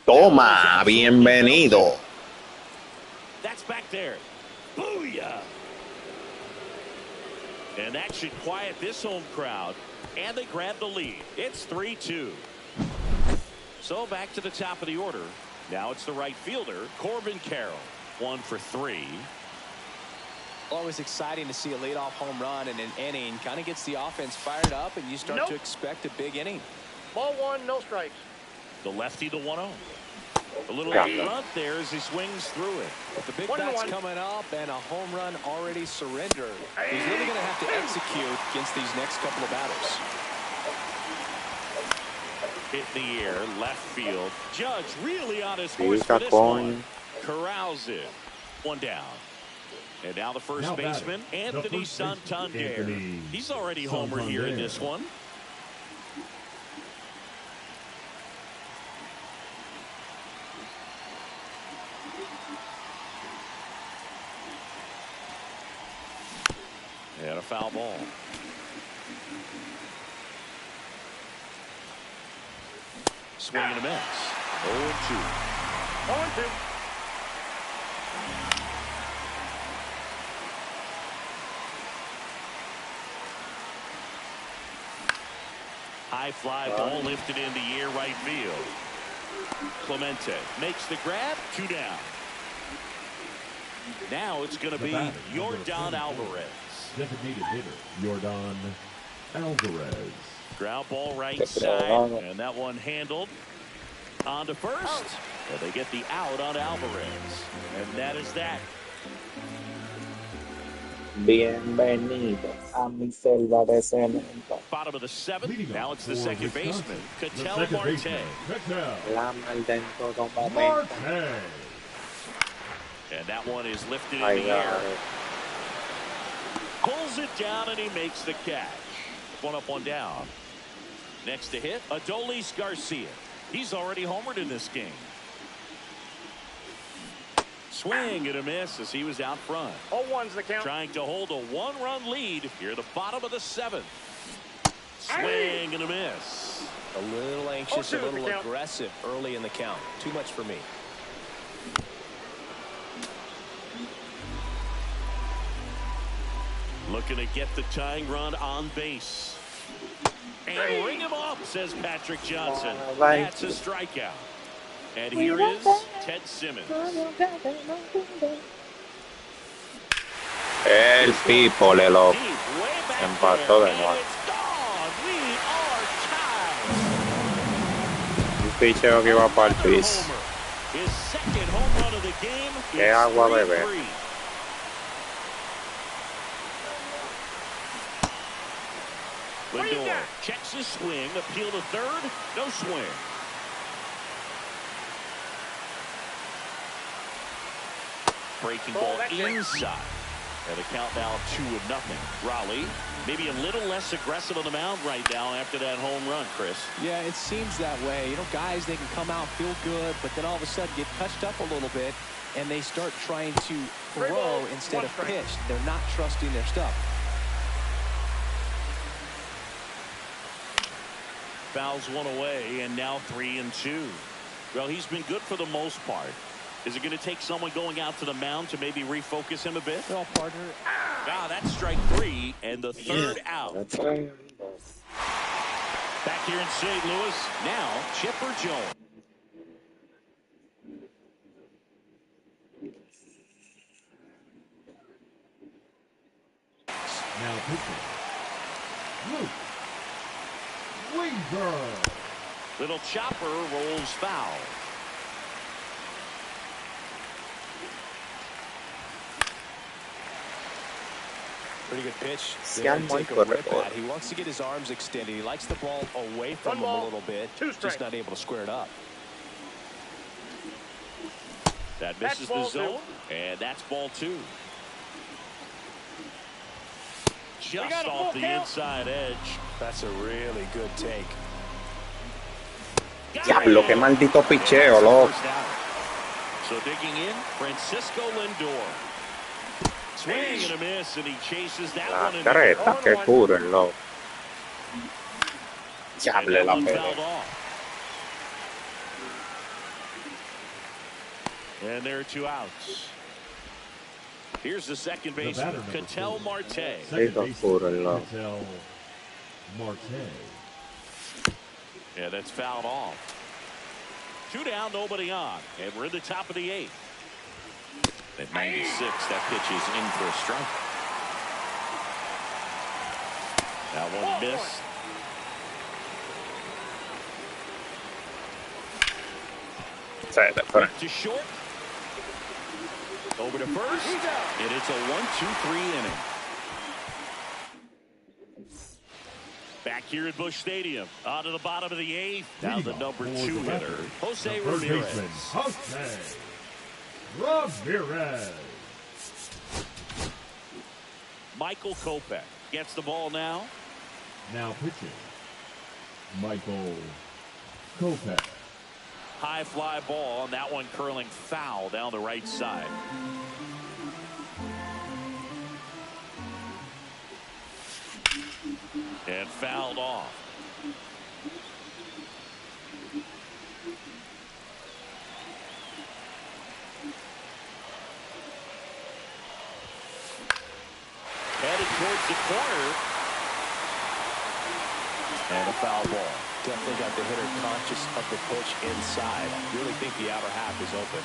Toma, bienvenido. That's back there. Booyah! And that should quiet this home crowd. And they grab the lead. It's 3-2. So back to the top of the order. Now it's the right fielder, Corbin Carroll. 1 for 3. Always exciting to see a leadoff home run in an inning. Kind of gets the offense fired up, and you start to expect a big inning. Ball 1, no strikes. The lefty, the 1-0. A little front there as he swings through it. The big bat's coming up and a home run already surrendered. He's really going to have to execute against these next couple of batters. Hit the air, left field. Judge really on his horse for this one. Corrals it. 1 down. And now the first baseman, Anthony Santander. He's already homered here in this one. And a foul ball. Swing and a miss. 0-2. 0-2. High fly ball lifted in the air, right field. Clemente makes the grab. 2 down. Now it's going to be Yordan Alvarez. Designated hitter, Yordan Alvarez. Ground ball right side, and that one handled. On to first, and they get the out on Alvarez. And that is that. Bienvenido a mi selva de cemento. Bottom of the 7th. Now it's the second baseman, Ketel Marte. La maldito Marte. And that one is lifted in the air. Pulls it down, and he makes the catch. 1 up, 1 down. Next to hit, Adolis Garcia. He's already homered in this game. Swing and a miss as he was out front. 0-1's the count. Trying to hold a 1-run lead here at the bottom of the 7th. Swing and a miss. A little anxious, a little aggressive early in the count. Too much for me. Looking to get the tying run on base. And ring him up, says Patrick Johnson. That's a strikeout. And here is Ted Simmons. El tipo le lo empató de nuevo. Un picheo que iba para el piso. Qué agua bebé. Lindor checks his swing, appeal to third, no swing. Breaking ball inside. And the count now 2-0. Raleigh Maybe a little less aggressive on the mound right now after that home run, Chris. Yeah, it seems that way. You know, guys, they can come out, feel good, but then all of a sudden get touched up a little bit, and they start trying to throw instead of pitch. They're not trusting their stuff. Fouls one away, and now 3-2. Well, he's been good for the most part. Is it going to take someone going out to the mound to maybe refocus him a bit? Well, partner. Ah, that's strike 3 and the third out. Back here in St. Louis, now Chipper Jones. Now pitching. Luke Weaver. Little chopper rolls foul. Pretty good pitch. He wants to get his arms extended. He likes the ball away from him a little bit. Just not able to square it up. That misses the zone, and that's ball 2. Just off the inside edge. That's a really good take. Diablo, qué maldito picheo, loco. So digging in, Francisco Lindor. Swing and a miss, and he chases that one. La careta, qué puro el loco. Diablo, la pelea. And there are 2 outs. Here's the second baseman, Ketel Marte. Ketel Marte. Yeah, that's fouled off. 2 down, nobody on, and we're in the top of the 8th. At 96, that pitch is in for a strike. That one missed. Back to short. Over to first. And it's a 1-2-3 inning. Back here at Busch Stadium. On to the bottom of the 8th. Now the number 2 hitter, Jose Ramirez. Jose Ramirez. Michael Kopech gets the ball now. Now pitching, Michael Kopech. High fly ball, and that one curling foul down the right side. And fouled off. Headed towards the corner. And a foul ball. Definitely got the hitter conscious of the pitch inside. I really think the outer half is open.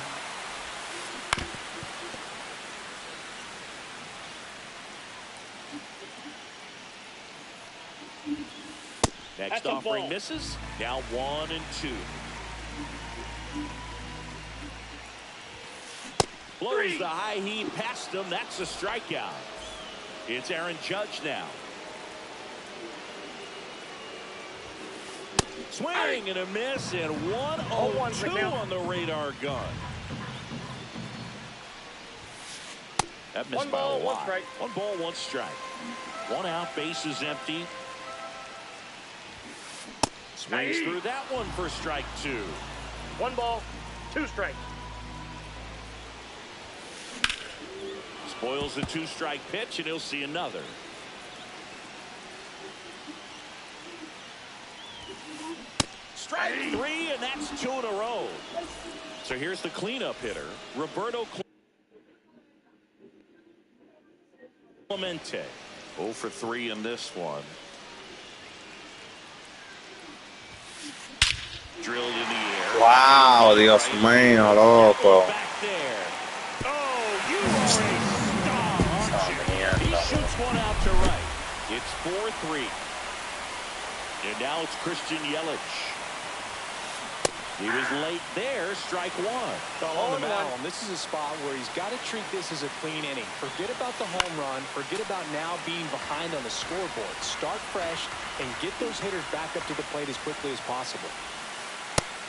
Next offering misses. Now 1-2. Blows the high heat past him. That's a strikeout. It's Aaron Judge now. Swing and a miss, and 1-0-2 on the radar gun. That missed by a lot. 1 ball, 1 strike. 1 out, base is empty. Swings through that one for strike 2. 1 ball, 2 strikes. Spoils the 2-strike pitch, and he'll see another. Strike 3, and that's 2 in a row. So here's the cleanup hitter, Roberto Clemente. 0 for 3 in this one. Drilled in the air. Wow, Dios mío, loco. Back there. Oh, you are a star, aren't you? He shoots one out to right. It's 4-3. And now it's Christian Yelich. He was late there, strike 1. On the mound, this is a spot where he's got to treat this as a clean inning. Forget about the home run. Forget about now being behind on the scoreboard. Start fresh and get those hitters back up to the plate as quickly as possible.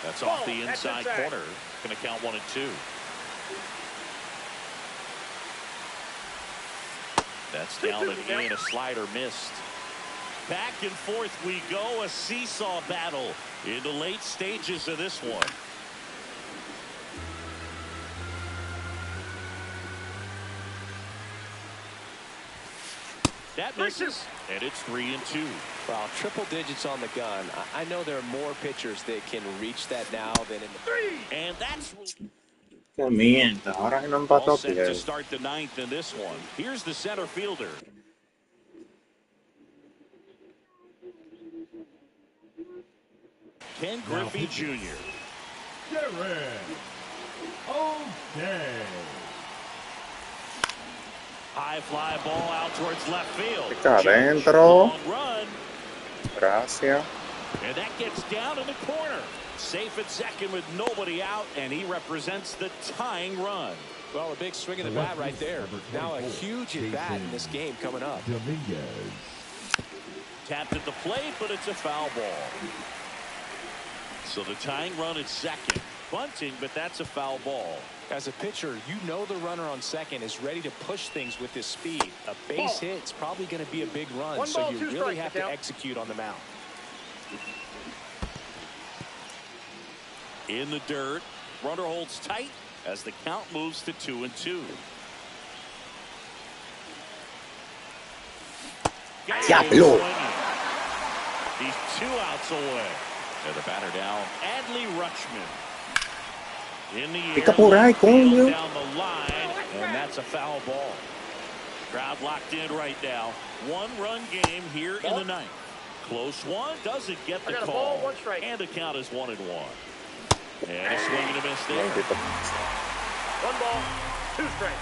That's off the inside corner. Going to count 1-2. That's down and in. A slider missed. Back and forth we go. A seesaw battle in the late stages of this one. That misses, and it's 3-2. Well, triple digits on the gun. I know there are more pitchers that can reach that now than in the three. And that's Qué mierda, ahora que no empató all set to Pierre. start the ninth in this one. Here's the center fielder. Ken Griffey Jr. Okay. High fly ball out towards left field. Está adentro. Long run. Gracias. And that gets down in the corner. Safe at second with nobody out, and he represents the tying run. Well, a big swing of the bat right there. Now a huge at bat in this game coming up. Tapped at the plate, but it's a foul ball. So the tying run at second. Bunting, but that's a foul ball. As a pitcher, you know the runner on second is ready to push things with his speed. A base hit's probably going to be a big run, so you really have to execute on the mound. In the dirt, runner holds tight as the count moves to 2-2. Diablo. He's 2 outs away. And the batter now, Adley Rutschman. In the air, Pica por ahí, coño. down the line, and that's a foul ball. Crowd locked in right now. 1-run game here in the ninth. Close one, doesn't get the call. Ball, 1 strike. And the count is 1-1. And a swing and a miss there. 1 ball, 2 strikes.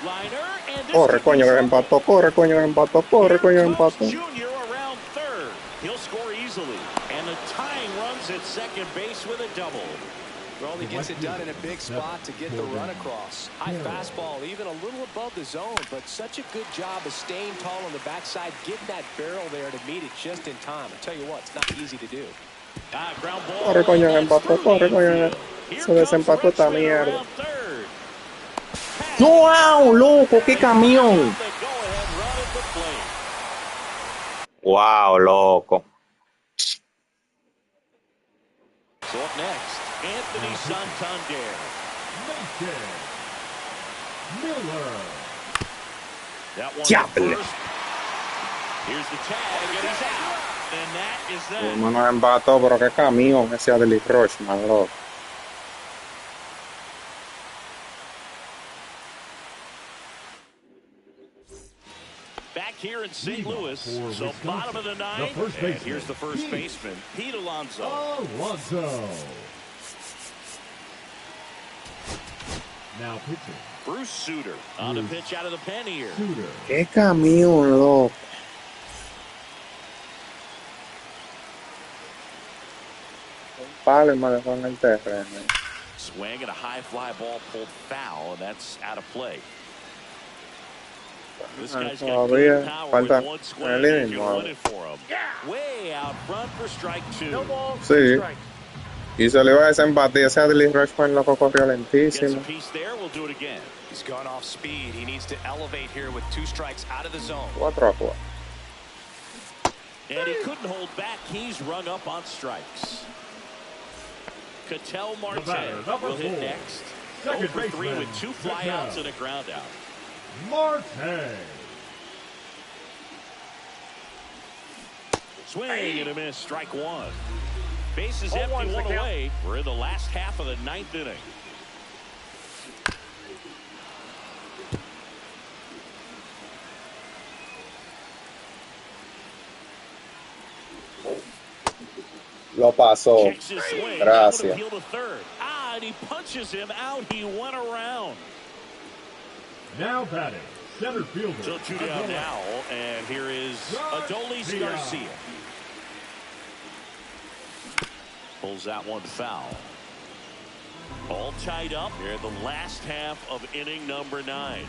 Liner, and this Corre, coño, que empató. Corre, coño, que empató. Corre, coño, que empató. Junior around third. He'll score easily. And the tying runs at second base with a double. Well, he gets it done in a big spot to get the run across. High fastball, even a little above the zone, but such a good job of staying tall on the backside, getting that barrel there to meet it just in time. I tell you what, it's not easy to do. Ground ball. Corre, coño, que empató. Corre, coño. Se desempató esta mierda. ¡Wow, loco! ¡Qué camión! Wow, loco. So up next, Anthony Santander. Miller. That one Diablo. first. Here's the tag, and he's out. And that is that. No nos empató, pero qué camión ese Adley Rutschman, loco. Back here in St. Louis, so bottom of the ninth, and here's the first baseman, Pete Alonso. Now pitching. Bruce Sutter on the pitch out of the pen here. Qué camión, loco. Un palo y me dejó en el terreno. Swing and a high fly ball pulled foul, and that's out of play. This guy's got good power with one swing. You can win it for him. Way out front for strike 2. No ball, Sí. 2 strikes. Y se le iba a desempatar ese Adley Rutschman, loco, corrió Gets a lentísimo. piece there. We'll do it again. He's gone off speed. He needs to elevate here with 2 strikes out of the zone. 4-4. And he couldn't hold back. He's rung up on strikes. Ketel Marte will hit next. 0 for 3 with 2 flyouts and a ground out. Marte. Swing and a miss. Strike 1. Base is empty, 1 away. We're in the last half of the 9th inning. Lo pasó. Kicks his swing. Gracias. Appeal to third. And he punches him out. He went around. Now batting, center fielder. So 2 down now, and here is Adolis Garcia. Pulls that one foul. All tied up here in the last half of inning number 9.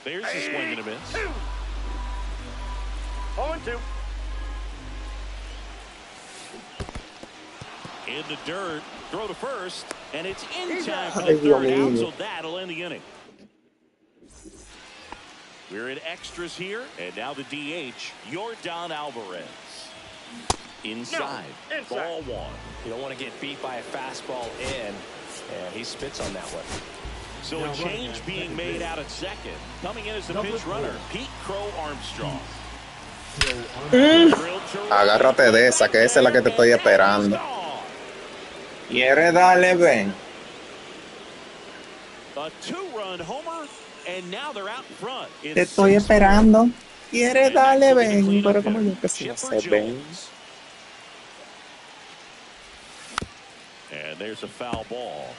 There's a swing and a miss. 0-2. In the dirt, throw to first, And it's in time for the third out, so that'll end the inning. We're in extras here, and now the DH, Yordan Alvarez. Inside. Ball one. You don't want to get beat by a fastball in, and he spits on that one. So a change being made out at second. Coming in as the pinch runner, Pete Crow Armstrong. Agárrate de esa, que esa es la que te estoy esperando. ¿Quieres darle, Ben? A two-run homer, and now they're out front. Te estoy esperando. ¿Quieres darle, Ben? Pero como yo que sí sé, Ben. And there's a foul ball.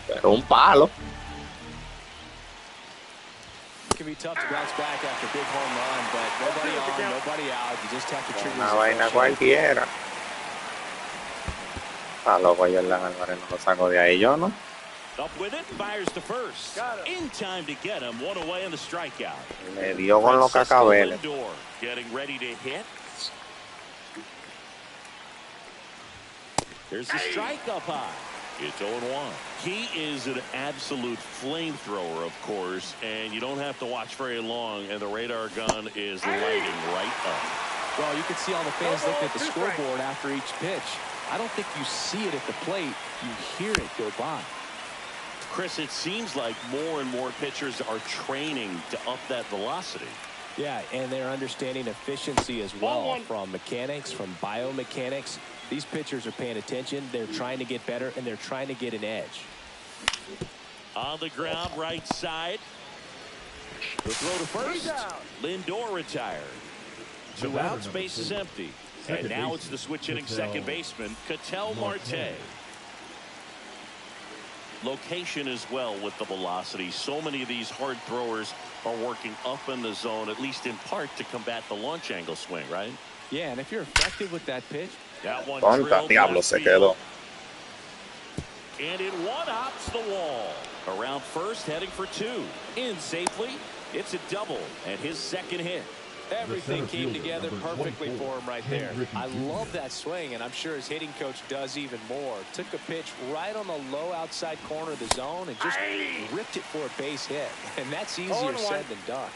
Pero un palo. It can be tough to bounce back after a big home run, but nobody on, nobody out. You just have to trigger Una vaina cualquiera. Está loco, Yordan Alvarez, no lo saco de ahí yo, ¿no? Up with it, fires to first. In time to get him, one away in the strikeout. Le dio con los cacabeles. Getting ready to hit. There's the strike up high. It's 0-1. He is an absolute flamethrower, of course, and you don't have to watch very long, and the radar gun is lighting right up. Well, you can see all the fans looking at the scoreboard after each pitch. I don't think you see it at the plate. You hear it go by. Chris, it seems like more and more pitchers are training to up that velocity. Yeah, and they're understanding efficiency as well, from mechanics, from biomechanics. These pitchers are paying attention. They're trying to get better, and they're trying to get an edge. On the ground, right side. The throw to first. Lindor retired. Two out, space is empty. And now it's the switch-hitting second baseman, Ketel Marte. Location as well with the velocity. So many of these hard throwers are working up in the zone, at least in part, to combat the launch angle swing, right? Yeah, and if you're effective with that pitch. That one Diablo se quedó. And it one-hops the wall. Around first, heading for two. In safely, it's a double, and his second hit. Everything came together perfectly for him right there. I love that swing, and I'm sure his hitting coach does even more. Took a pitch right on the low outside corner of the zone and just ripped it for a base hit. And that's easier said than done.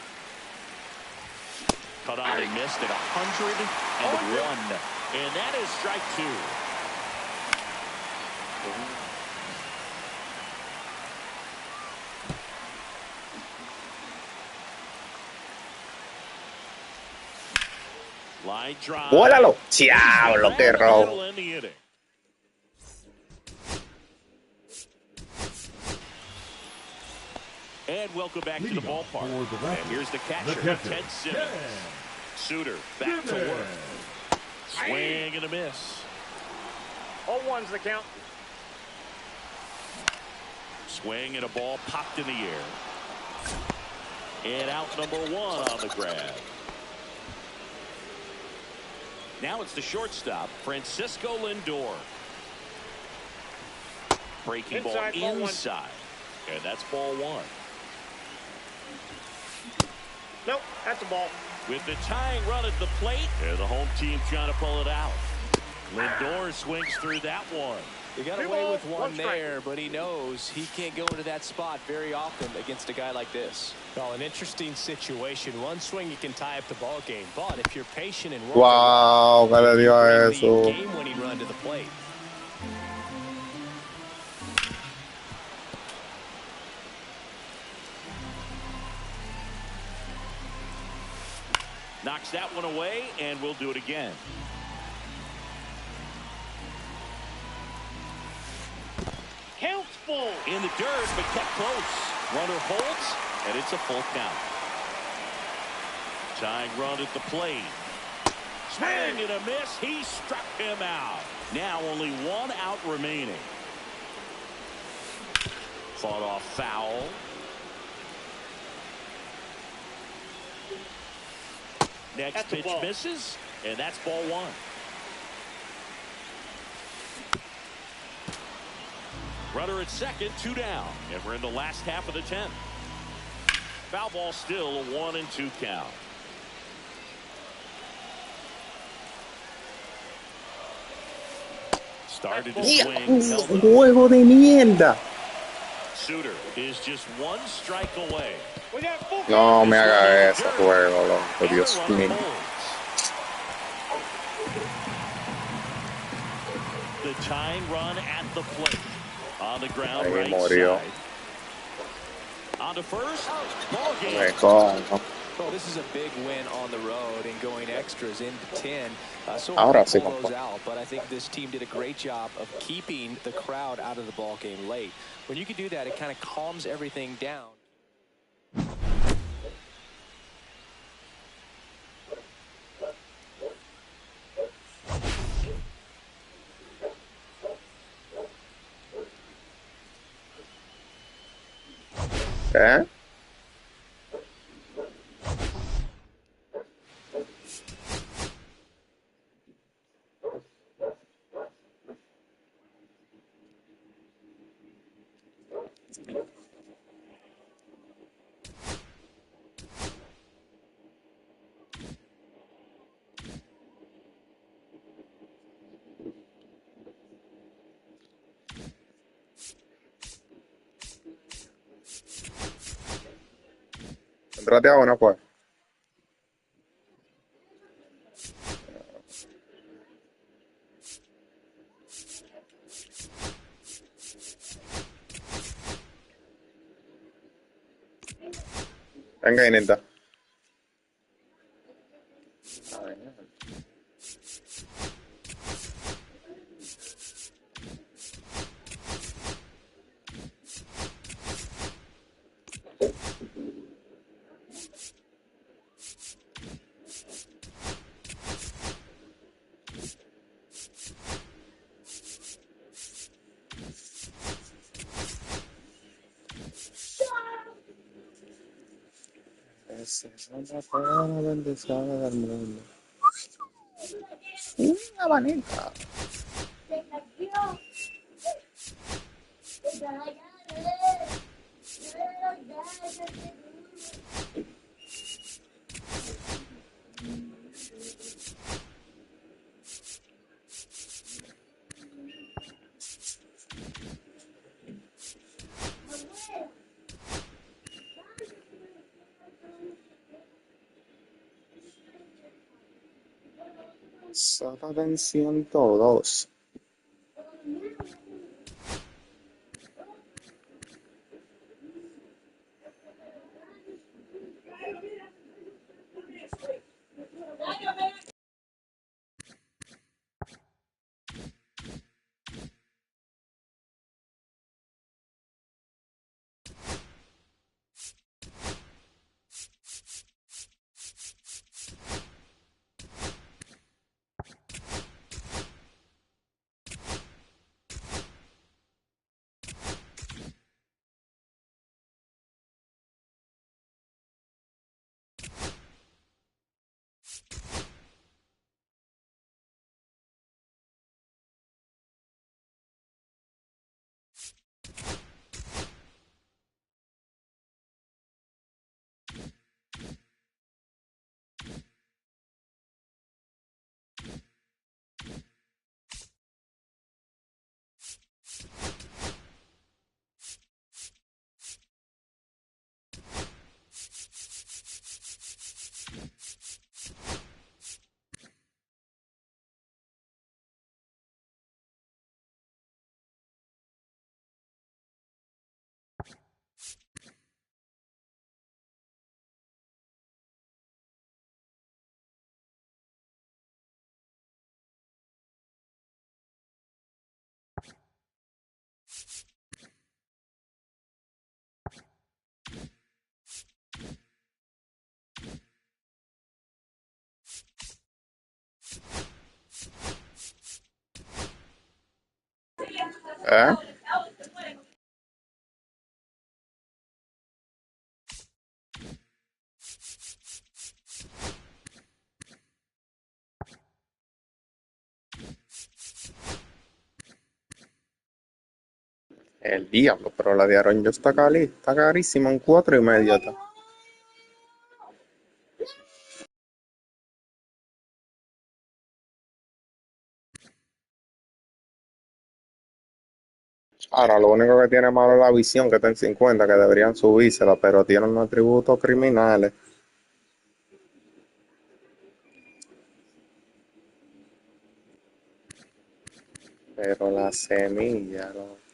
Cut on and missed at 101. And that is strike two. Line drive. ¡Vuélalo! ¡Diablo, qué robo! And welcome back to the ballpark. And here's the catcher, Ted Simmons. Suter back to work. Swing and a miss. 0-1's the count. Swing and a ball popped in the air. And out number one on the grab. Now it's the shortstop, Francisco Lindor. Breaking ball inside. And that's ball one. Nope, that's a ball. With the tying run at the plate, and the home team trying to pull it out. Lindor swings through that one. He got away with one there, but he knows he can't go into that spot very often against a guy like this. Well, an interesting situation. One swing you can tie up the ball game, but if you're patient and working, wow, ¿qué le dio a eso? Game-winning run to the plate. Knocks that one away, and we'll do it again. Counts full. In the dirt, but kept close. Runner holds, and it's a full count. Tying run at the plate. Swing and a miss. He struck him out. Now only one out remaining. Fought off foul. Next pitch misses, and that's ball one. Runner at second, two down, and we're in the last half of the 10th. Foul ball still a 1-2 count. Started to swing, held up. ¡Juego de mierda! Suter is just one strike away. No me haga eso, juego, loco, Dios mío. The tying run at the plate. On the ground, Ahí right murió. side. On to first. Ball game. Me cojo. Well, this is a big win on the road and going extras into 10. So Ahora sí, pull those papá. out, but I think this team did a great job of keeping the crowd out of the ball game late. When you can do that, it kind of calms everything down. ¿Eh? Entrate a una, pues. Venga, Ineta. Esa es la bendición del mundo. Una manita. Solo en 102. ¿Eh? El diablo, pero la de Aaron Josh está carísima, un 4.5 está. Ahora, lo único que tiene malo es la visión, que está en 50, que deberían subírsela, pero tienen unos atributos criminales. Pero la semilla, ¿no?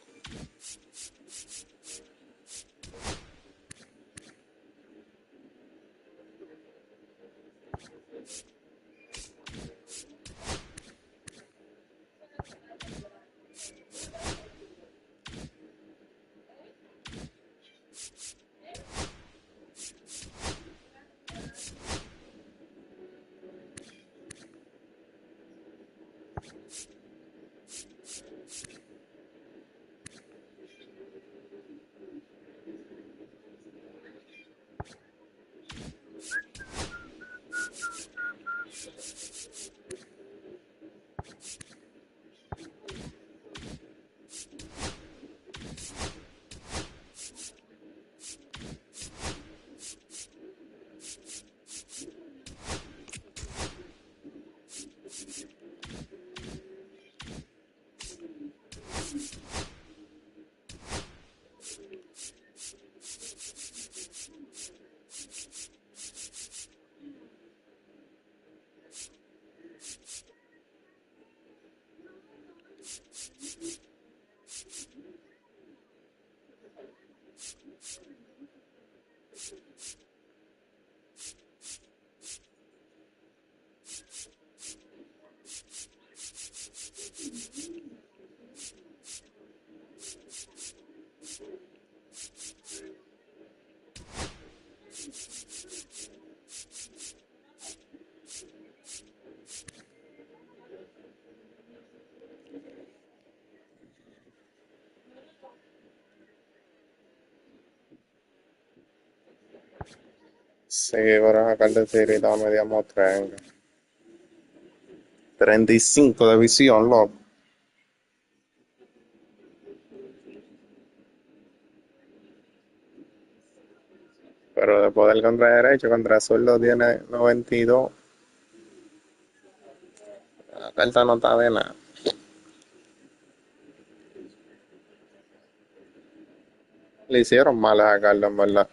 Sí, pero acá el de tirita mediamos 30. 35 de visión, loco. Pero después del contra derecho, contra zurdo tiene 92. La carta no está de nada. Le hicieron mal a Carlos, en verdad.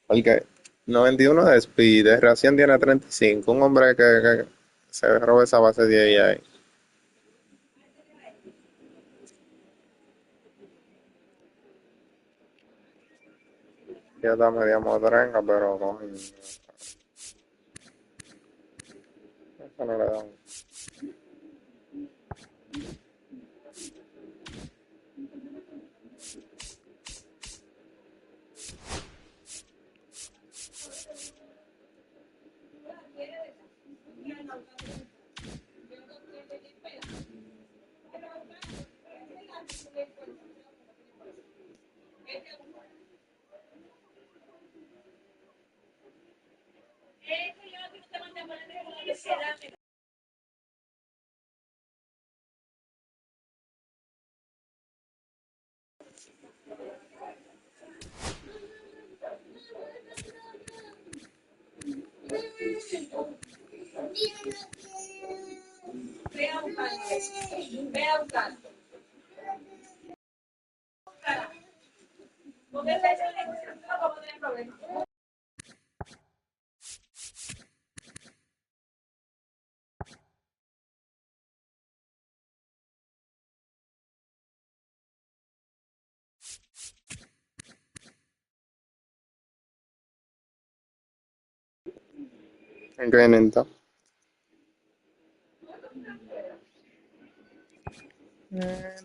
Porque 91 de speed, recién tiene 35. Un hombre que se roba esa base de ahí. Ya está media modrenga, pero coño, eso no le da. Incrementa.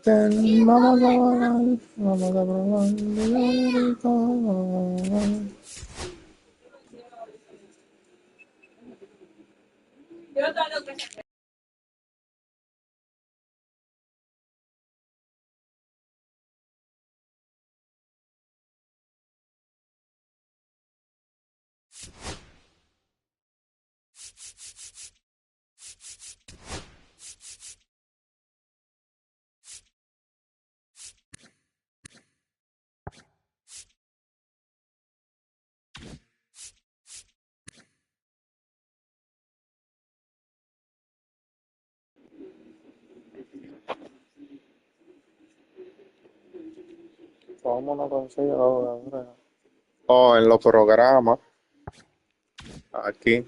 Vamos a volar, vamos a probar. ¿Cómo no consigo jugadores? Oh, en los programas. Aquí.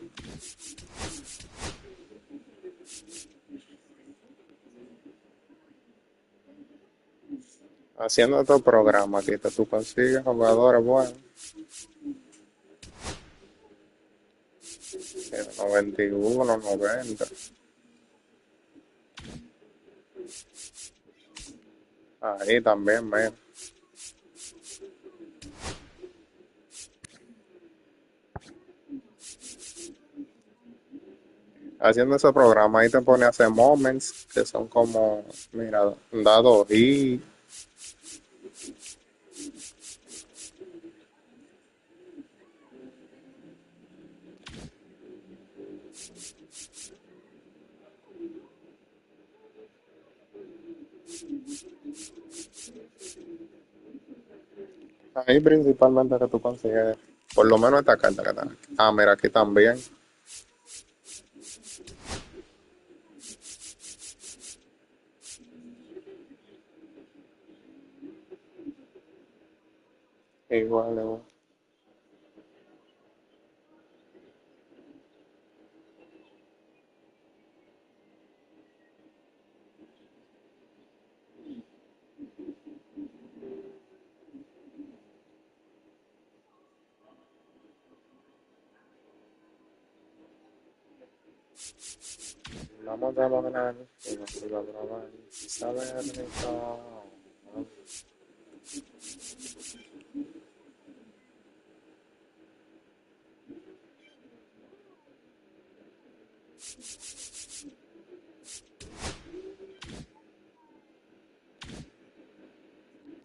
Haciendo otro programa aquí, que tú consigues jugadores buenos. 91, 90. Ahí también, ven. Haciendo ese programa, ahí te pone a hacer moments, que son como, mira, dados y ahí principalmente que tú consigues, por lo menos esta carta que está aquí. Ah, mira, aquí también. Igual, igual. Vamos a lograr, y vamos a probar, saber de todo.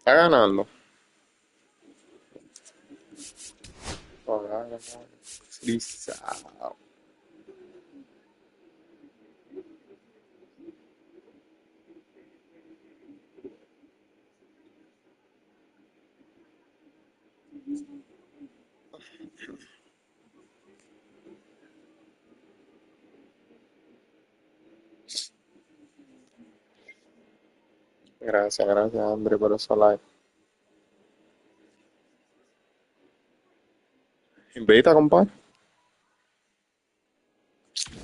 Está ganando. Hola, Lisa. Gracias, gracias, André, por eso like. Invita, compadre.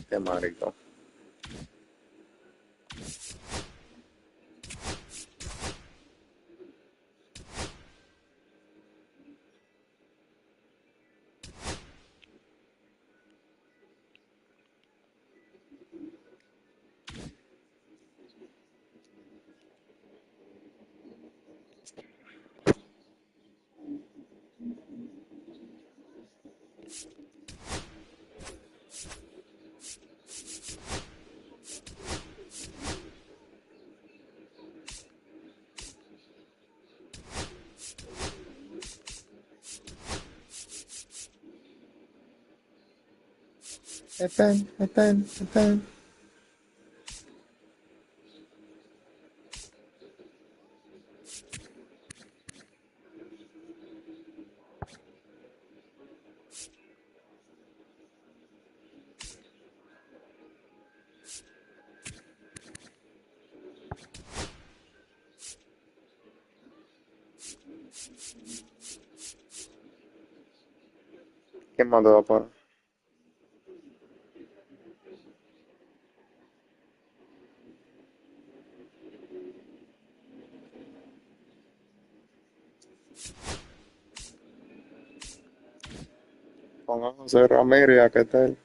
Qué marico. Están. ¿Quién mandó a por? Con a José Ramírez, ¿a qué tal?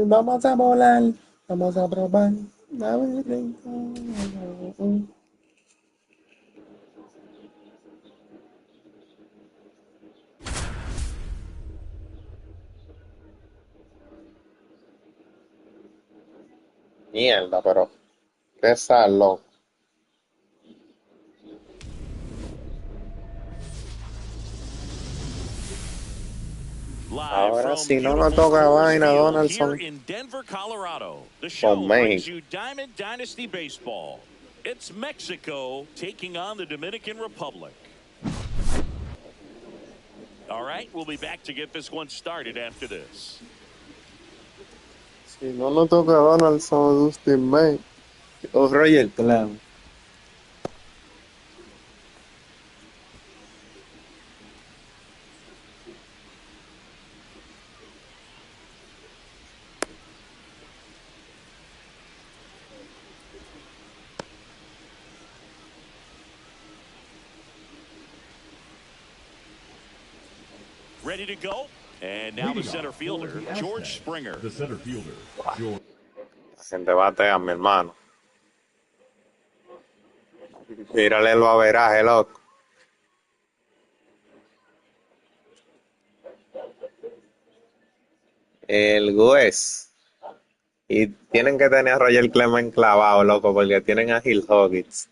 Vamos a volar, vamos a probar. Mierda, pero qué salón. Ahora si no nos toca vaina, Donaldson. In Denver, Colorado. The Con show brings México. you Diamond Dynasty Baseball. It's Mexico taking on the Dominican Republic. All right, we'll be back to get this one started after this. Si no nos toca Donaldson, Dustin May o Roger Clown. Ready to go? And now the center fielder, George Springer. The center fielder, George. La gente batea, mi hermano. Mírale el averaje, loco. El Gues. Y tienen que tener a Roger Clemens clavado, loco, porque tienen a Gil Hoggins.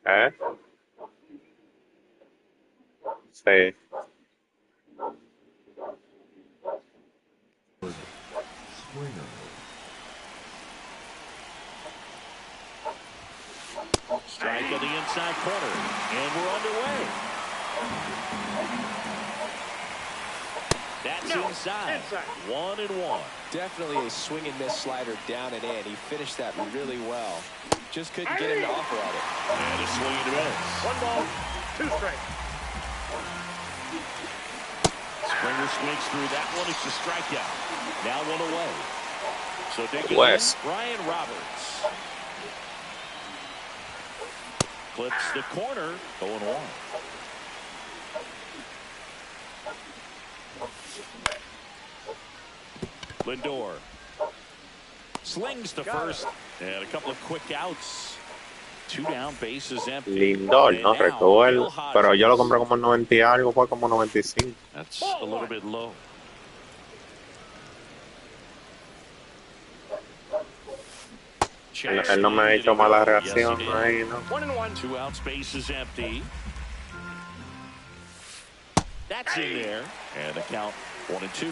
¿Eh? Sí. Springer. Strike on the inside corner, and we're underway. That's inside. 1-1. Definitely a swing and miss slider down and in. He finished that really well. Just couldn't get him to offer at it. And a swing and a miss. 1 ball, 2 strikes. Springer swings through that one. It's a strikeout. Now 1 away. So digging Wes. in, Brian Roberts. Clips the corner, 0-1. Lindor slings to first, and a couple of quick outs. 2 down, bases empty. Lindor, no And now, recuerdo. Bill Hodges. Pero yo lo compré como en 90 y algo, fue como 95. That's a little bit low. Él no me ha hecho mala reacción ahí, ¿no? 1-1. 2 outs, bases empty. That's in there, and the count 1-2.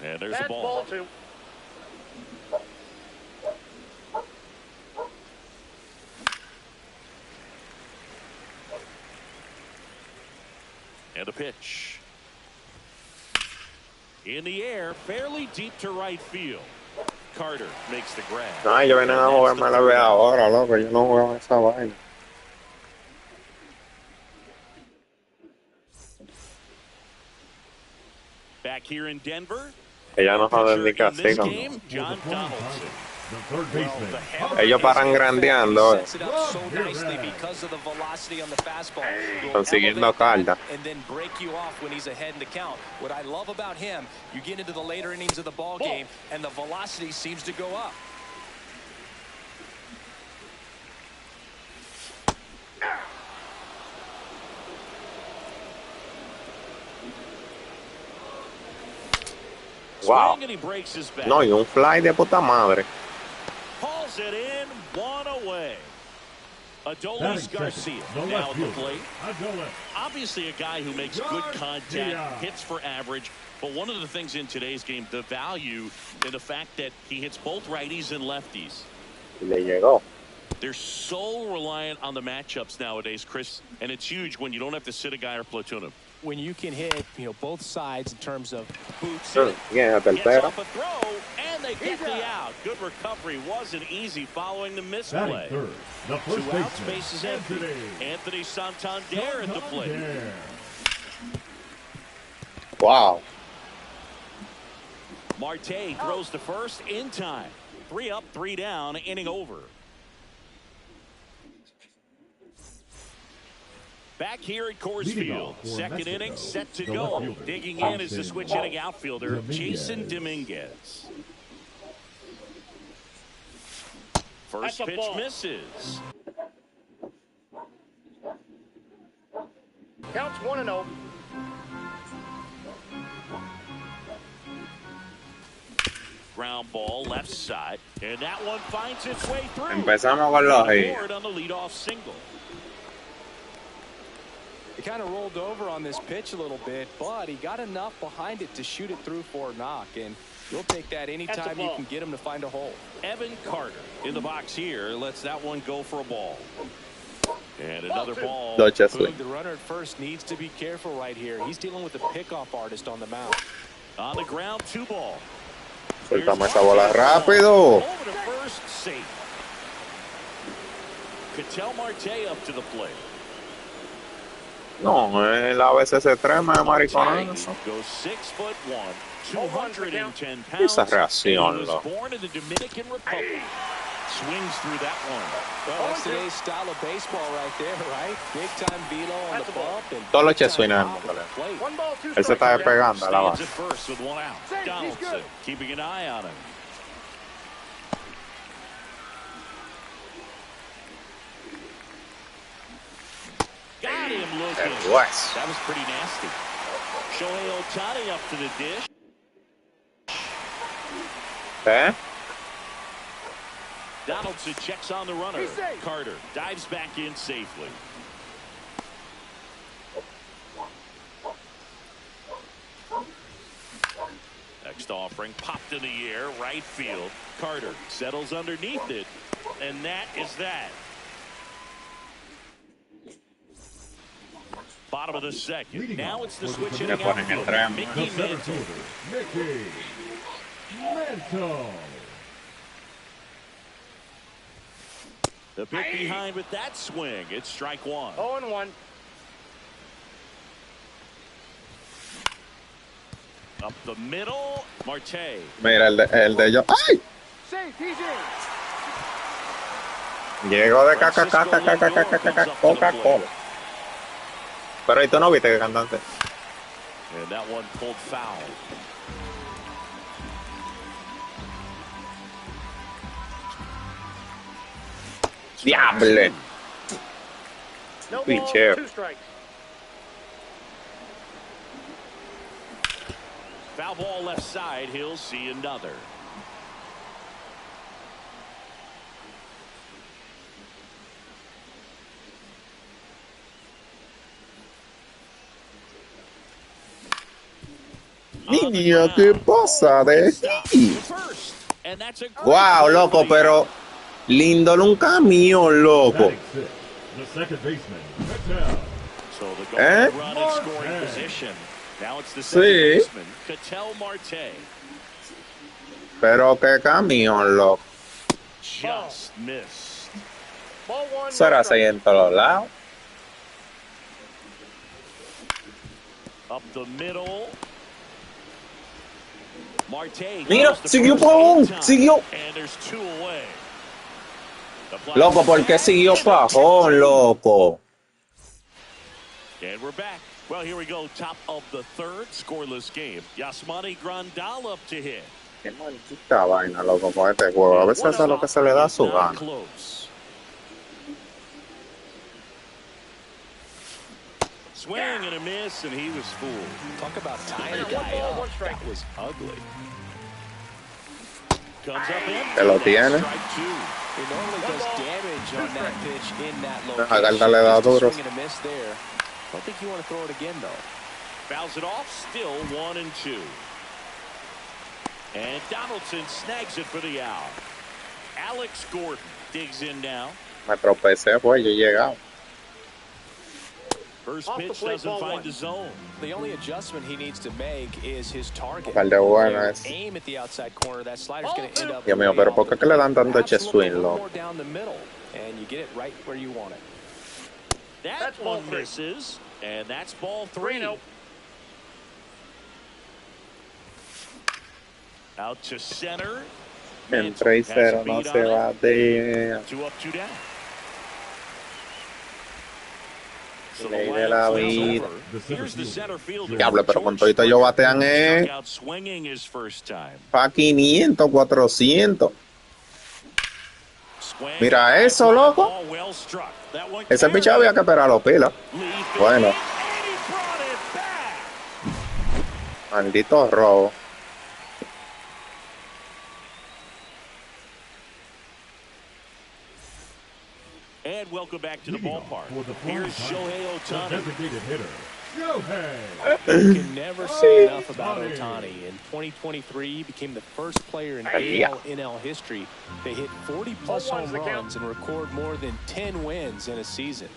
And there's the That's ball. ball 2. And a pitch. In the air, fairly deep to right field. Carter makes the grab. No, ellos vienen a jugarme la vez ahora, loco. Yo no juego esa vaina. Back here in Denver. Ellos no joden ni In casi this como. game, John Donaldson. The third baseman. Ellos paran grandeando, Sets it up so nicely because of the velocity on the fastball. consiguiendo carta. And then break you off when he's ahead in the count. What I love about him, you get into the later innings of the ball game, and the velocity seems to go up. Wow. Swing and he breaks his back. No, y un fly de puta madre. Pulls it in, 1 away. Adolis Garcia now at the plate. Obviously a guy who makes good contact, hits for average. But one of the things in today's game, the value in the fact that he hits both righties and lefties. Le llegó. They're so reliant on the matchups nowadays, Chris, and it's huge when you don't have to sit a guy or platoon him. When you can hit, both sides in terms of boots Gets off a throw, and they get the out. Good recovery. Wasn't easy following the misplay. Two outs, base is empty. Anthony Santander at the plate. Wow. Marte throws to first in time. 3 up, 3 down, inning over. Back here at Coors Field, second inning set to go. Digging in is the switch hitting outfielder, Jason Dominguez. First pitch misses. Counts 1-0. Ground ball left side, and that one finds its way through. Empezamos con los Forward on the leadoff single. He kind of rolled over on this pitch a little bit, but he got enough behind it to shoot it through for a knock, and you'll take that anytime you can get him to find a hole. Evan Carter in the box here lets that one go for a ball. And another ball. The runner at first needs to be careful right here. He's dealing with a pickoff artist on the mound. On the ground, 2 ball. Soltamos esa bola rápido. Over to first, safe. Ketel Marte up to the plate. No, él a veces se trema de mariconazo. Goes 6'1", 210 pounds. Esa reacción, was born in the Dominican Republic. Swings through that one. Well, that's today's style of baseball right there, right? Big time velo on the bump. Todos los chesuinos. Él se está despegando a la base. First with 1 out. Donaldson keeping an eye on him. Got him looking. That was pretty nasty. Shohei Ohtani up to the dish. ¿Eh? Donaldson checks on the runner. Carter dives back in safely. Next offering popped in the air, right field. Carter settles underneath it, and that is that. Bottom of the second. Now it's the switch hitting outfielder, Mickey Mantle. The pick behind with that swing. It's strike 1. 0-1. Up the middle, Marte. Mira, el de ellos. ¡Ay! Llegó de Coca-Cola. Pero ahí tú no viste que cantante. And that one pulled foul. Diable. No ball, Picheo. 2 strikes. Foul ball left side. He'll see another. Niño, ¿qué pasa de ti? Wow, loco, pero lindo un camión, loco. ¿Eh? Sí. Pero qué camión, loco. Será así en todos lados. Up the middle. Mira, siguió pajón, siguió. Loco, ¿por qué siguió pajón, loco? And we're back. Well, here we go. Top of the third, scoreless game. Yasmani Grandal up to hit. Qué maldita vaina, loco, con este juego. A veces hace lo que se le da a su gana. Swing and a miss, and he was fooled. Talk about tying a guy up. That was ugly. Que lo tiene. Agarra le da duro. Fouls it off, still 1-2. And Donaldson snags it for the out. Alex Gordon digs in now. Me tropecé, pues yo llegaba. First pitch doesn't find the zone. The only adjustment he needs to make is his target. Aim at the outside corner. That slider's going to end up. Dios mío, pero ¿por qué le dan tanto che swing, loco? Down the middle, and you get it right where you want it. That one misses, and that's ball 3. Out to center. En 3-0 no se va de... 2 up, 2 down. Ley de la vida. Here's the center fielder. Diablo, pero con todito ellos batean pa' 500, 400. Mira eso, loco. Ese pichado había que esperarlo pila. Bueno. Maldito robo. And welcome back to the ballpark. Here's Shohei Ohtani. You can never say enough about Ohtani. In 2023, he became the first player in NL history to hit 40-plus home runs and record more than 10 wins in a season.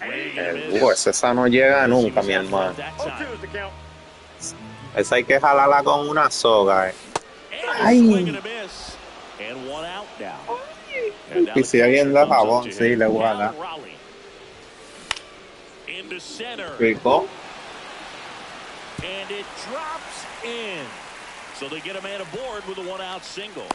Esa no llega nunca, mi hermano. Esa hay que jalarla con una soga. Ay. Y si alguien da jabón, sí, le guarda. Rico. And it drops in. So they get a man aboard with a 1-out single.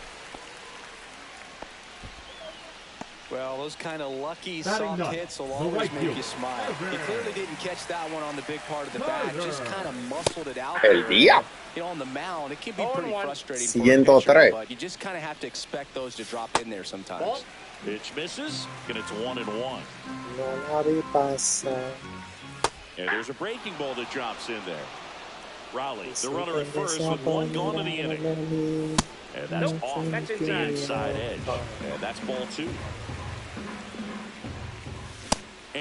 Well, those kind of lucky soft hits will always make you smile. He clearly didn't catch that one on the big part of the bat. Just kind of muscled it out. El día. You know, on the mound, it can be pretty frustrating. 103. But you just kind of have to expect those to drop in there sometimes. Pitch misses, and it's 1-1. And there's a breaking ball that drops in there. Raleigh, the runner at first with 1 gone to the inning. And that's off the inside edge. And that's ball 2.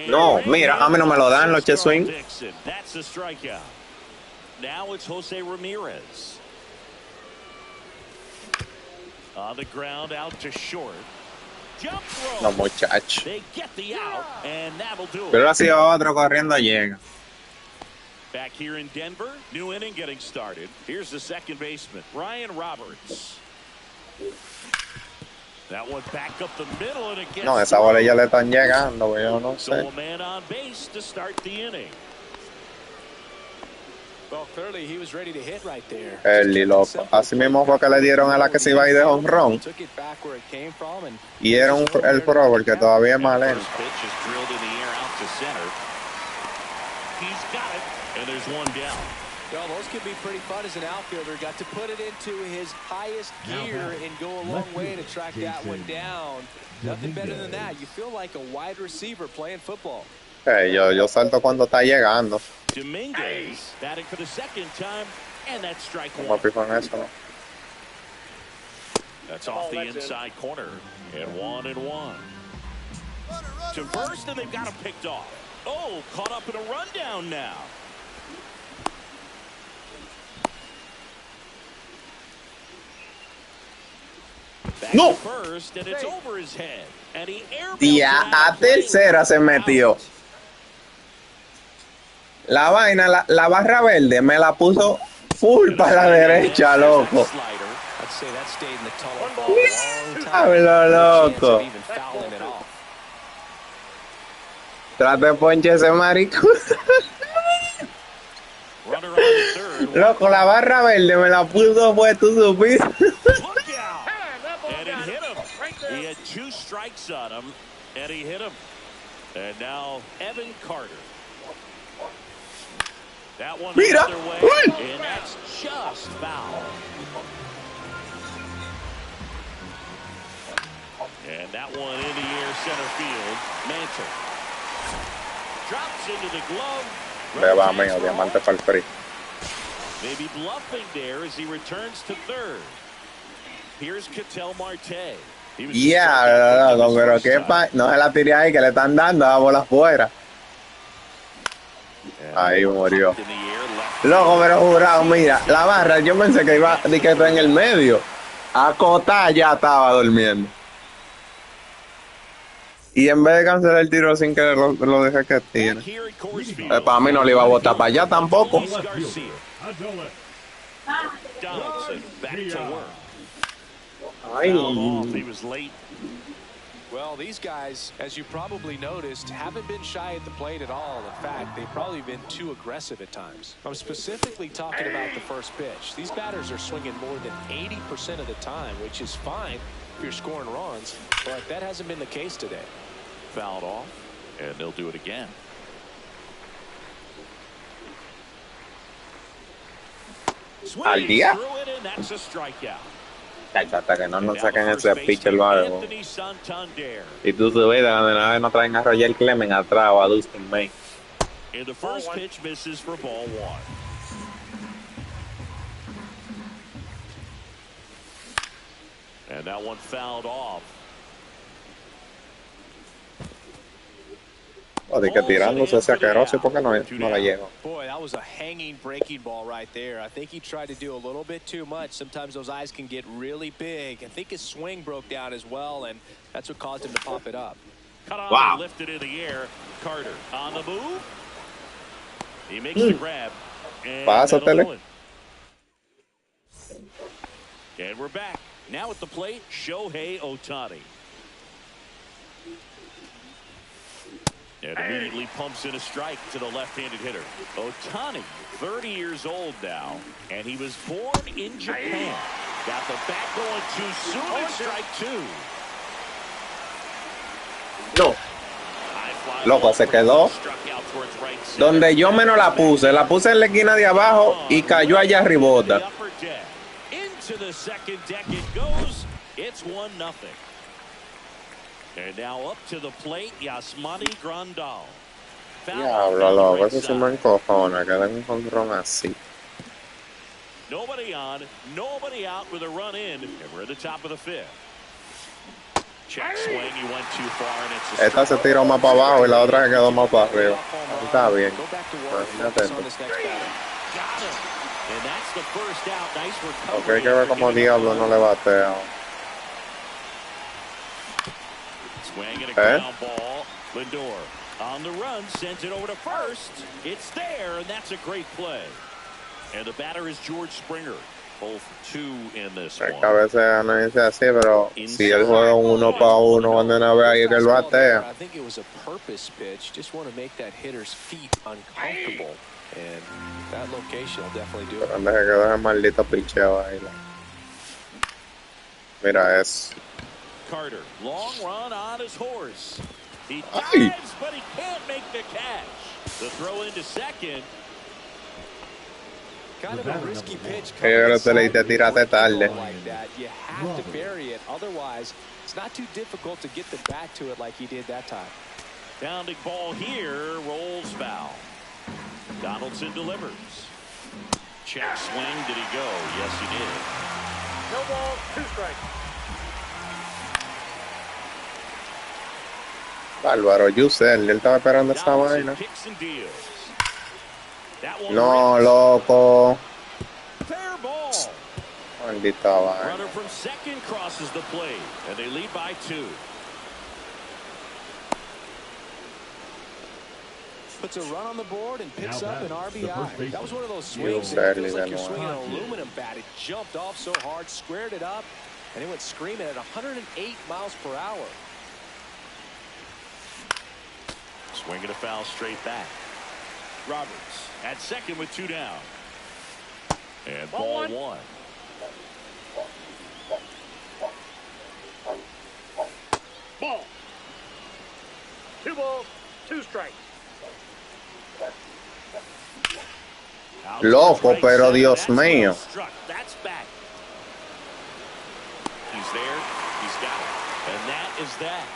No, mira, a mí no me lo dan los che swing. That's the strikeout. Now it's Jose Ramirez. On the ground, out to short. Jump throw. No, muchachos. They get the out, and that'll do it. Pero así otro corriendo llega. Back here in Denver, new inning getting started. Here's the second baseman, Ryan Roberts. That one back up the middle, and it gets. No, esa bola ya le están llegando, yo no sé. So a man on base to start the inning. Well, clearly he was ready to hit right there. Early, loco. Así mismo fue que le dieron a la que se iba a ir de home run. Y era el pro porque todavía es más lento. He's got it, and there's one down. Well, those could be pretty fun as an outfielder. Got to put it into his highest gear and go a long way to track that one down. Nothing better than that. You feel like a wide receiver playing football. Hey, yo salto cuando está llegando. Dominguez batting for the second time, and that's strike 1. Eso, ¿no? That's off the inside corner, and 1-1. To first, and they've got him picked off. Oh, caught up in a rundown now. Back to first, and it's over his head. And he Tía, a tercera se metió. La vaina, la barra verde me la puso full para la derecha, loco. Hablo, loco. Trate de ponche ese marico. Loco, la barra verde me la puso, pues tú supiste. And it hit him. He had 2 strikes on him, and he hit him. And now Evan Carter. That one the other way, and that's just foul. And that one in the air center field. Mantle drops into the glove. Le va mío, diamante para el free. Maybe bluffing there as he returns to third. Ya, loco, pero qué no se la tiré ahí, que le están dando la bola afuera. Ahí murió. Loco, pero jurado, mira, la barra, yo pensé que iba de que está en el medio. Acotada ya estaba durmiendo. Y en vez de cancelar el tiro sin querer, lo dejé que tiene. Para mí no le iba a botar para allá tampoco. Ay. Well, these guys, as you probably noticed, haven't been shy at the plate at all. In fact, they've probably been too aggressive at times. I'm specifically talking about the first pitch. These batters are swinging more than 80% of the time, which is fine if you're scoring runs, but that hasn't been the case today. Fouled off, and they'll do it again. Al día. Through it, and that's a strikeout. Hasta que no nos saquen ese pitcher luego. Y tú subes de una vez no traen a Roger Clemens atrás o a Dustin May. And the first pitch misses for ball one. And that one fouled off. O de que tirándose ese asqueroso porque no la llegó. Boy, that was a hanging breaking ball right there. I think he tried to do a little bit too much. Sometimes those eyes can get really big. I think his swing broke down as well, and that's what caused him to pop it up. Wow. Lifted in the air. Carter on the move. He makes the grab. Pásatele. And we're back. Now at the plate, Shohei Ohtani. And immediately pumps in a strike to the left-handed hitter. Ohtani, 30 years old now, and he was born in Japan. Got the bat going too soon and strike two. No. Loco, se quedó donde yo menos la puse en la esquina de abajo y cayó allá arribota. Into the second deck it goes. It's 1-0. And now up to the plate, Yasmani Grandal. Diablo, loco, eso se me encojona, que den un control así. Nobody on, nobody out with a run in, and we're at the top of the fifth. Check swing, he went too far, and it's a esta se tiró más para abajo y la otra se quedó más para arriba. Está bien. Ok, hay que ver como diablo no le batea. Swing and a ground ball. Lindor on the run, sends it over to first. It's there, and that's a great play. And the batter is George Springer. Both two in this one. A veces no dice así, pero si él juega 1-1 cuando no ve ahí que él batea. I think it was a purpose pitch. Just want to make that hitter's feet uncomfortable. And that location will definitely do it. Pero deje que deje maldito picheo ahí. Mira eso. Carter, long run on his horse. He dives, but he can't make the catch. The throw into second. Kind of a risky pitch. Pero te le tiraste tarde. Like that. You have to bury it. Otherwise, it's not too difficult to get the bat to it like he did that time. Pounding ball here, rolls foul. Donaldson delivers. Check swing. Did he go? Yes, he did. No ball, 2 strikes. Álvaro, Yusel, él estaba esperando esta vaina. No, loco. Maldita vaina. Runner from second crosses the plate, and they lead by 2. Puts a run on the board and picks up an RBI. That was one of those swings that feels like you're swinging an aluminum bat. It jumped off so hard, squared it up, and it went screaming at 108 miles per hour. Swinging a foul straight back. Roberts at second with 2 down. And ball 1. Ball. 2 balls, 2 strikes. Loco, pero Dios mío. That's back. He's there. He's got it. And that is that.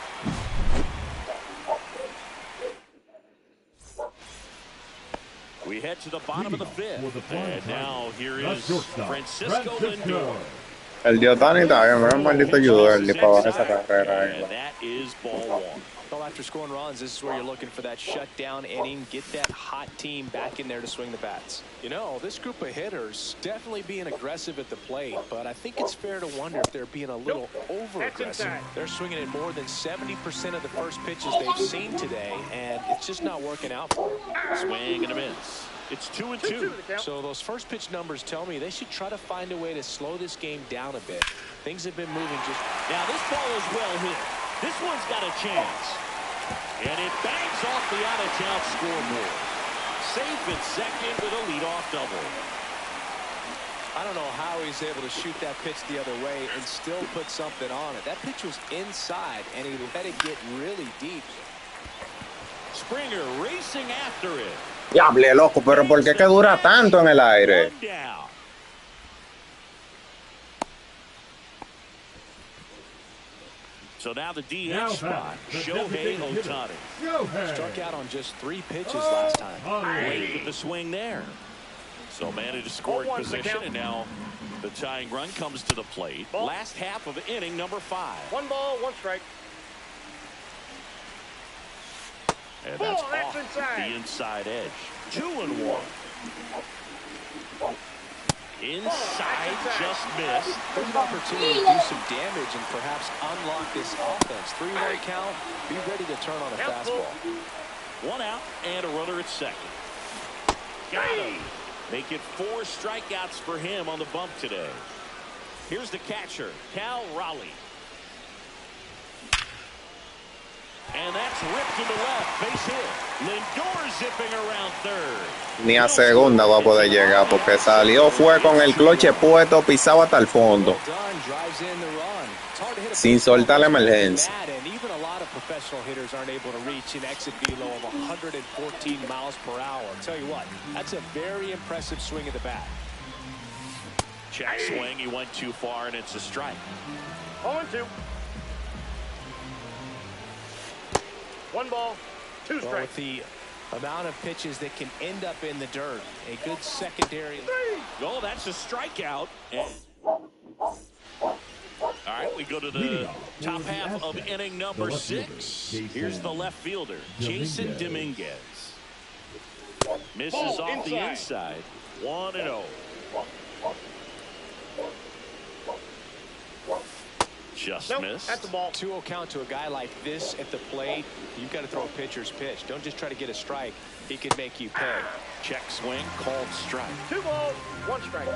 We head to the bottom of the 5th. And now here is Francisco Lindor. El Diotani está bien, pero es un maldito ayudo el para bajar esa carrera. Well, after scoring runs, this is where you're looking for that shutdown inning, get that hot team back in there to swing the bats. You know, this group of hitters definitely being aggressive at the plate, but I think it's fair to wonder if they're being a little over-aggressive. They're swinging at more than 70% of the first pitches they've seen today, and it's just not working out for them. Swing and a miss. It's 2-2. So those first pitch numbers tell me they should try to find a way to slow this game down a bit. Things have been moving just... Now this ball is well hit. This one's got a chance. And it bangs off the out-of-town scoreboard. Safe at second with a leadoff double. I don't know how he's able to shoot that pitch the other way and still put something on it. That pitch was inside, and he let it get really deep. Springer racing after it. Diable, loco, pero ¿por qué que dura tanto en el aire? So now the DH spot, Shohei Ohtani. Struck out on just 3 pitches last time. Late with the swing there. So managed to score position, and now the tying run comes to the plate. Last half of inning number 5. 1 ball, 1 strike. And that's off the inside edge. 2-1. Inside, just missed. There's an opportunity to do some damage and perhaps unlock this offense. 3-1 count. Be ready to turn on a fastball. 1 out and a runner at second. Got him. Make it 4 strikeouts for him on the bump today. Here's the catcher, Cal Raleigh. And that's ripped to the left, base hit. Lindor zipping around third. Ni a segunda va a poder llegar porque salió, fue con el cloche puesto, pisaba hasta el fondo. Sin soltar la emergencia. And even a lot of professional hitters aren't able to reach an exit velo of 114 miles per hour. I'll tell you what, that's a very impressive swing of the bat. Check swing, he went too far, and it's a strike. 0-2. 1 ball, 2 strikes. Well, with the amount of pitches that can end up in the dirt, a good secondary. Oh, that's a strikeout. All right, we go to the top half of inning number 6. Here's the left fielder, Jason Dominguez. Misses off the inside. 1-0. Just missed. That's the ball. 2-0 count to a guy like this at the plate. You've got to throw a pitcher's pitch. Don't just try to get a strike. He could make you pay. Check swing, called strike. 2 balls, 1 strike.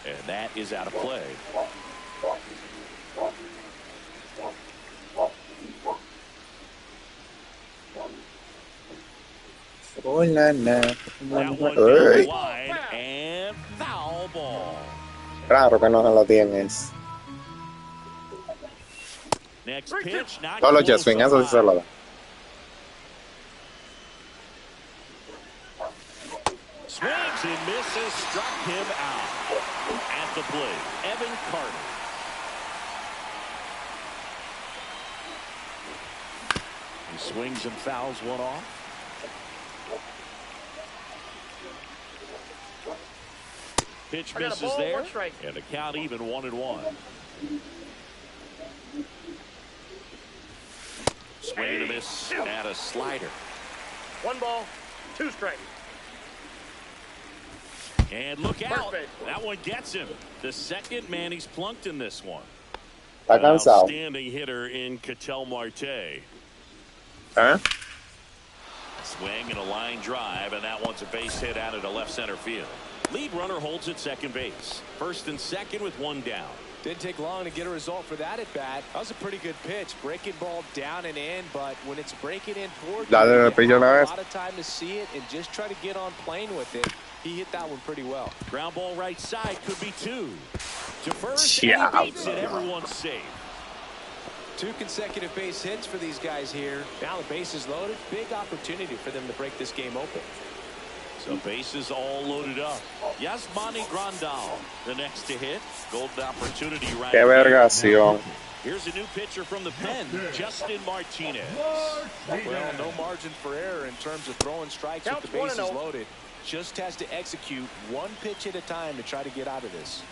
And that is out of play. That one's wide and foul ball. Raro que no se lo tienes. Next pitch, not Solo jet swing, eso sí se lo da. Swings and misses, struck him out. At the plate, Evan Carter. He swings and fouls one off. Pitch misses there, and the count even 1-1. Swing and a miss at a slider. 1 ball, 2 strikes. And look out, that one gets him. The second man he's plunked in this one. Está cansado. Outstanding hitter in Ketel Marte. ¿Eh? Swing and a line drive, and that one's a base hit out of the left center field. Lead runner holds at second base. First and second with 1 down. Didn't take long to get a result for that at bat. That was a pretty good pitch. Breaking ball down and in, but when it's breaking in toward you, a lot of time to see it and just try to get on plane with it. He hit that one pretty well. Ground ball right side, could be 2. To first, and he beats it. Everyone's safe. 2 consecutive base hits for these guys here. Now the base is loaded. Big opportunity for them to break this game open. So bases all loaded up. Yasmani Grandal, the next to hit. Golden opportunity right Qué vergación. Here's a new pitcher from the pen, Justin Martinez. Well, no margin for error in terms of throwing strikes with the bases loaded. just has to execute one pitch at a time to try to get out of this.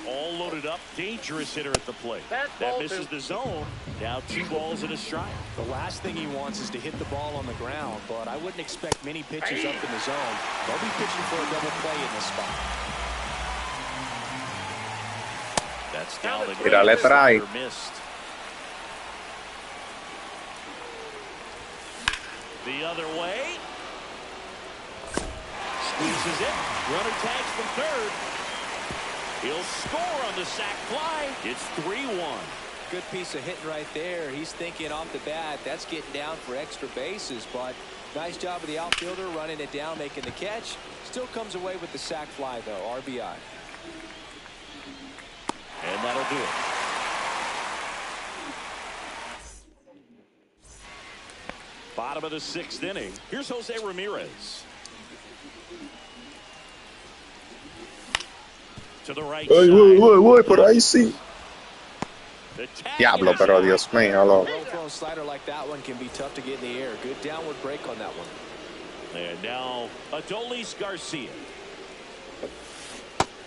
All loaded up, dangerous hitter at the plate. That misses the zone. Now 2 balls and a strike. The last thing he wants is to hit the ball on the ground, but I wouldn't expect many pitches up in the zone. They'll be pitching for a double play in this spot. That's down the Tírale strike. missed. The other way. Squeezes it. Runner tags from third. He'll score on the sac fly. It's 3-1. Good piece of hitting right there. He's thinking off the bat, that's getting down for extra bases, but nice job of the outfielder running it down, making the catch. Still comes away with the sac fly, though. RBI. And that'll do it. Bottom of the 6th inning. Here's Jose Ramirez. To the right side. Voy, por ahí sí. Diablo, pero Dios mío, loco. A low-thrown slider like that one can be tough to get in the air. Good downward break on that one. And now Adolis Garcia.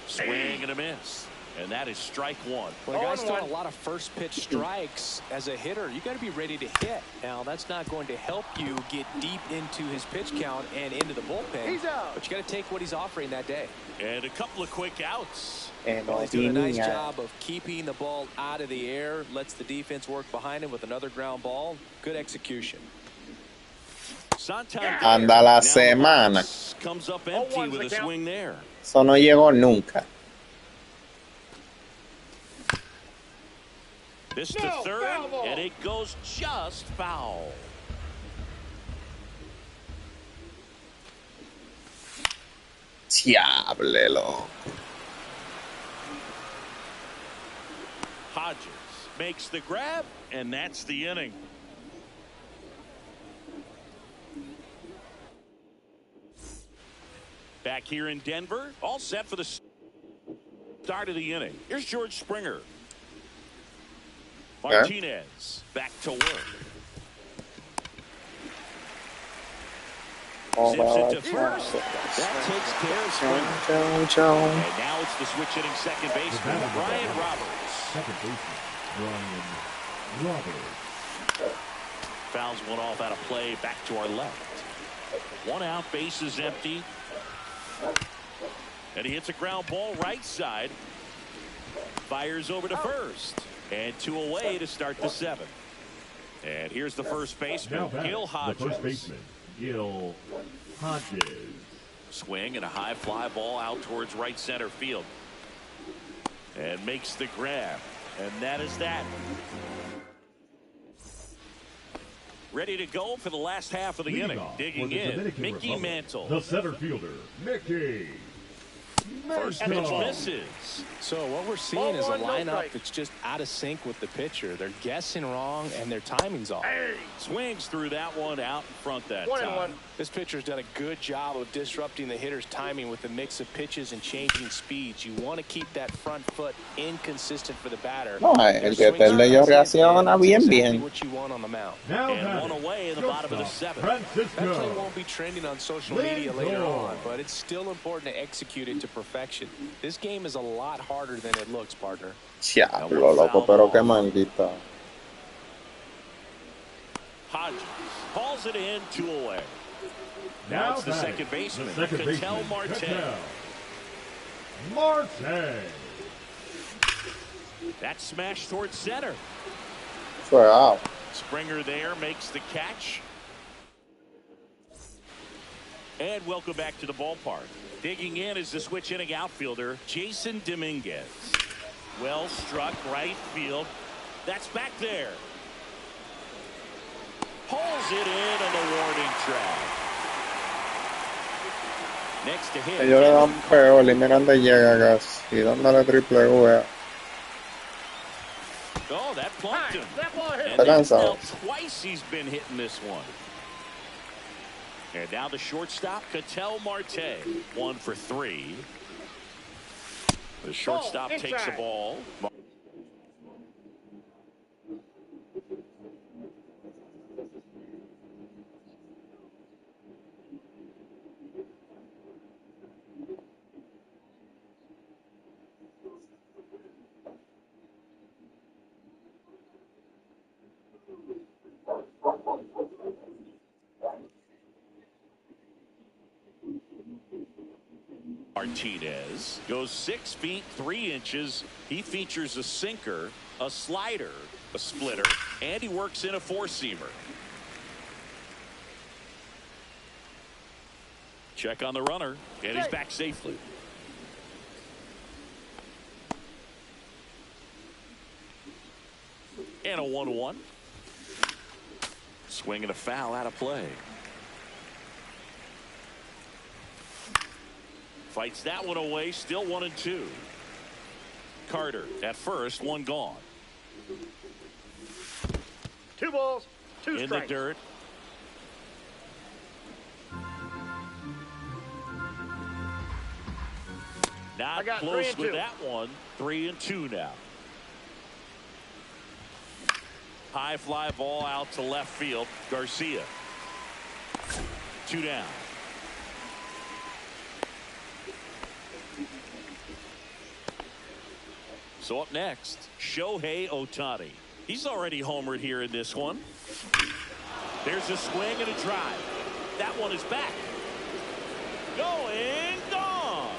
Swing and a miss. And that is strike 1. When a guy's throwing a lot of first pitch strikes as a hitter, you got to be ready to hit. Now, that's not going to help you get deep into his pitch count and into the bullpen. But you got to take what he's offering that day. And a couple of quick outs. Well, he's doing a nice job of keeping the ball out of the air. Lets the defense work behind him with another ground ball. Good execution. Anda la semana. Comes up empty with a swing there. Eso no llegó nunca. This to third, and it goes just foul. Diablelo. Hodges makes the grab, and that's the inning. Back here in Denver, all set for the start of the inning. Here's George Springer. Martinez back to work. Zips it to first. That takes care of Springer. And now it's the switch hitting second baseman, Brian Roberts. Second baseman, Brian Roberts. Fouls one off out of play, back to our left. 1 out, base is empty. And he hits a ground ball right side. Fires over to first. And 2 away to start the 7th. And here's the first baseman, Gil Hodges. The first baseman, Gil Hodges. Swing and a high fly ball out towards right center field. And makes the grab. And that is that. Ready to go for the last half of the inning. Digging in, Mickey Mantle. The center fielder, Mickey. First pitch misses. So what we're seeing is a lineup that's just out of sync with the pitcher. They're guessing wrong and their timing's off. Swings through that one out in front that time. This pitcher's done a good job of disrupting the hitter's timing with the mix of pitches and changing speeds. You want to keep that front foot inconsistent for the batter. No, el que te leyó reacciona bien. What you want on the mound. And 1 away in the bottom of the 7th. That play won't be trending on social media later on, but it's still important to execute it to perfection. This game is a lot harder than it looks, partner. Diablo, loco, pero qué maldita. Hodges calls it in, 2 away. Now it's the second baseman, Ketel Marte. Marte. That smash towards center. Fue out. Springer there makes the catch. And welcome back to the ballpark. Digging in is the switch hitting outfielder, Jason Dominguez. Well struck right field. That's back there. Pulls it in on the warning track. Next to hit. Ellos le dan peor y miran de llega casi. Dándole triple V. Oh, that plunked him. And Está that's cansado. now twice he's been hitting this one. And now the shortstop, Ketel Marte. 1 for 3. The shortstop takes the ball. Martinez goes 6 feet 3 inches. He features a sinker, a slider, a splitter, and he works in a four-seamer. Check on the runner, and he's back safely. And a 1-1. Swing and a foul out of play. Fights that one away, still 1-2. Carter at first, one gone. 2 balls, 2 strikes. In the dirt. Not close with that one. 3-2 now. High fly ball out to left field. Garcia. 2 down. So up next, Shohei Ohtani. He's already homered here in this one. There's a swing and a drive. That one is back. Going, gone.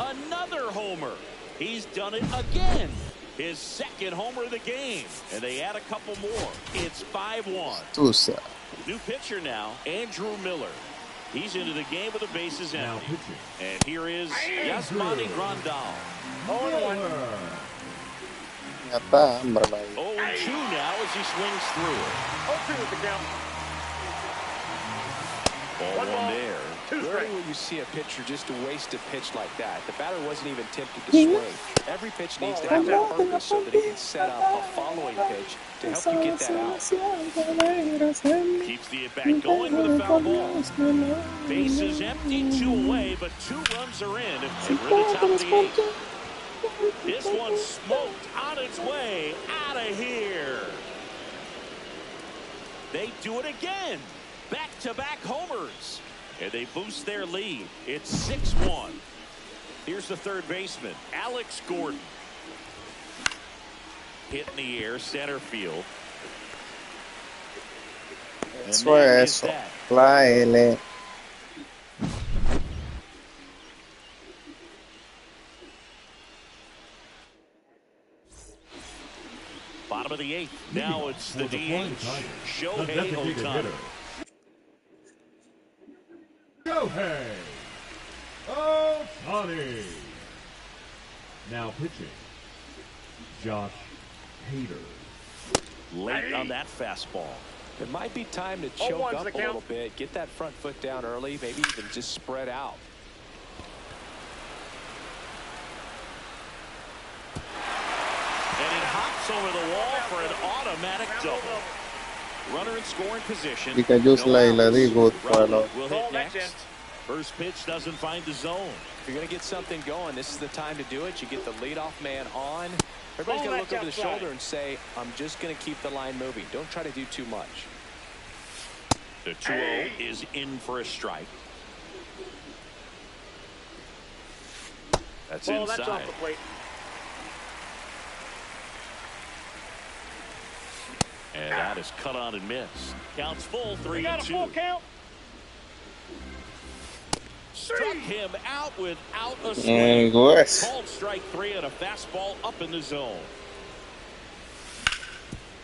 Another homer. He's done it again. His second homer of the game. And they add a couple more. It's 5-1. New pitcher now, Andrew Miller. He's into the game with the bases empty. And here is Yasmani Grandal. 0-1. 0-2 now as he swings through it. 0-2 with the count. Ball one there. Rarely will you see a pitcher just to waste a pitch like that. The batter wasn't even tempted to swing. Every pitch needs to have that purpose so that he can set up a following pitch to help you get that out. Keeps the at-bat going with a foul ball. Bases empty, 2 away, but 2 runs are in. And we're at the top of the 8th. This one smoked on its way out of here. They do it again. Back-to-back homers. And they boost their lead. It's 6-1. Here's the third baseman, Alex Gordon. Hit in the air, center field. Eso es eso. La L. Bottom of the 8th. Now it's the DH, Shohei Ohtani. Shohei Ohtani. Now pitching, Josh Hader. Late on that fastball. It might be time to choke up a little bit, get that front foot down early, maybe even just spread out. And it hops over the wall for an automatic double. Runner in scoring position. Y que just la digo, bueno. Will hit next. First pitch doesn't find the zone. If you're going to get something going, this is the time to do it. You get the leadoff man on. Everybody's going to look over the shoulder and say, I'm just going to keep the line moving. Don't try to do too much. The 2-0 is in for a strike. That's inside. That's off the plate. And that is cut on and missed. Counts full, 3-2. Got a full count. Struck him out without a swing. Called strike 3 and a fastball up in the zone.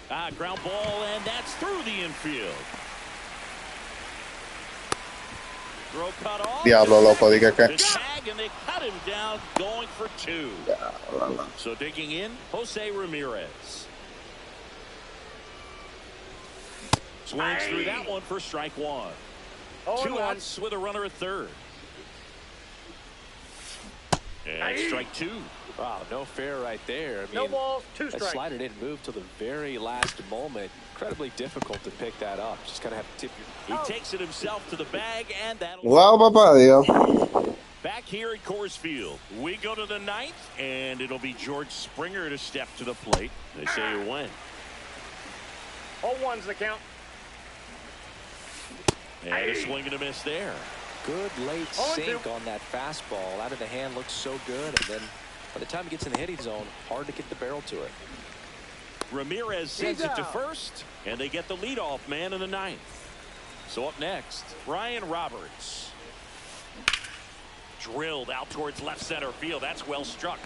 Ground ball, and that's through the infield. Throw cut off. Diablo, loco, diga que. The tag, and they cut him down, going for 2. So digging in, Jose Ramirez. Swings through that one for strike 1. 2 outs with a runner at third. And strike 2. Wow, no fair right there. I mean, no balls, 2 strikes. That slider didn't move till the very last moment. Incredibly difficult to pick that up. Just kind of have to tip your... He takes it himself to the bag, and that'll... Wow, papá Dios. Back here at Coors Field, we go to the 9th, and it'll be George Springer to step to the plate. They say you win. 0-1's the count. And a swing and a miss there. Good late sink on that fastball. Out of the hand, looks so good. And then by the time it gets in the hitting zone, hard to get the barrel to it. Ramirez sends it to first, and they get the leadoff man in the ninth. So up next, Brian Roberts. Drilled out towards left center field. That's well struck.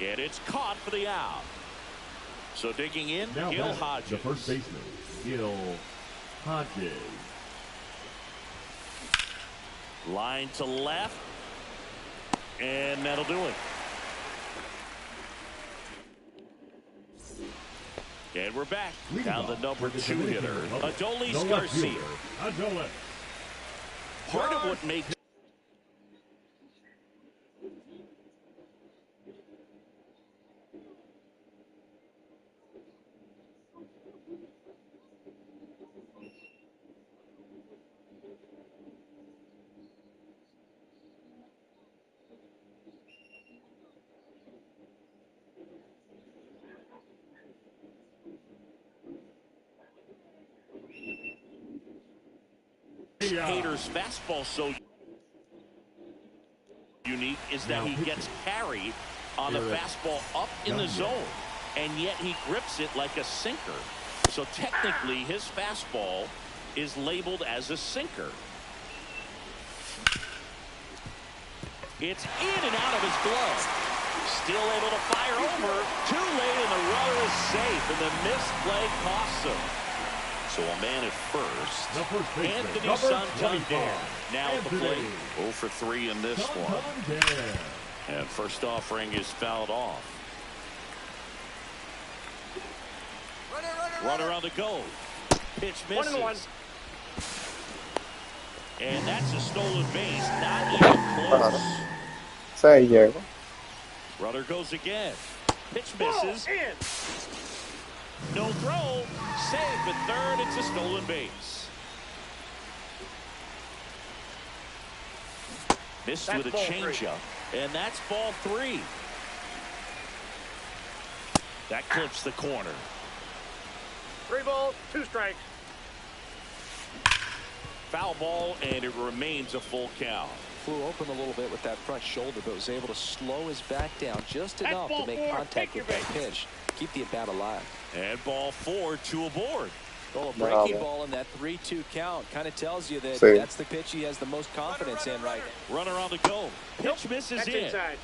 And it's caught for the out. So digging in, now Gil Hodges. The first baseman, Gil Hodges. Line to left. And that'll do it. And we're back. Down the number 2 hitter, Adolis Garcia. Part of what makes Hader's fastball so unique is that he gets carried on the fastball up in the zone, and yet he grips it like a sinker. So technically his fastball is labeled as a sinker. It's in and out of his glove. Still able to fire over. Too late, and the runner is safe, and the missed play costs him. So a man at first. Anthony Santander now at the plate. 0 for 3 in this one. And first offering is fouled off. Runner on the go. Pitch misses. 1-1. And that's a stolen base. Not even close. Se llegó. Runner goes again. Pitch misses. No throw. Safe at third. It's a stolen base. Missed with a changeup. And that's ball 3. That clips the corner. 3 balls, 2 strikes. Foul ball, and it remains a full count. Flew open a little bit with that front shoulder, but was able to slow his back down just enough to make contact with that pitch. Keep the at-bat alive. And ball 4, 2 aboard. Well, a breaking ball in that 3-2 count kind of tells you that that's the pitch he has the most confidence in right now. Runner on the go. Pitch misses That's in. Inside.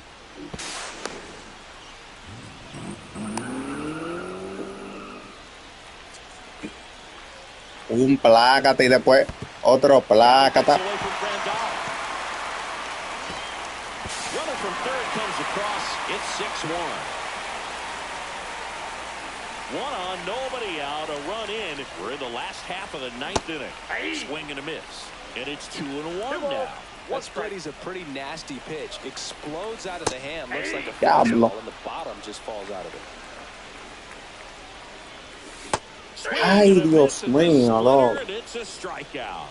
Un plácate y después otro plácata. Runner from third comes across. It's 6-1. 1 on, nobody out, a run in. We're in the last half of the 9th inning. Swing and a miss. And it's 2-1 now. That spready's a pretty nasty pitch. Explodes out of the hand. Looks like a fastball, and the bottom just falls out of it. Ay, Dios mío, no. It's a strikeout.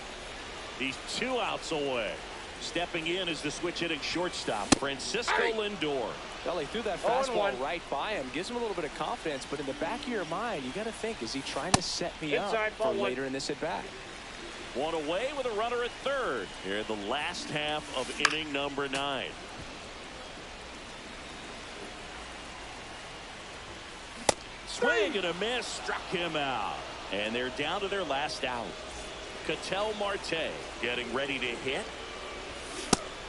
He's 2 outs away. Stepping in is the switch hitting shortstop, Francisco Lindor. Well, he threw that fastball right by him. Gives him a little bit of confidence, but in the back of your mind, you got to think, is he trying to set me up for later in this at-bat? 1 away with a runner at third here in the last half of inning number 9. Swing and a miss, struck him out. And they're down to their last out. Ketel Marte getting ready to hit.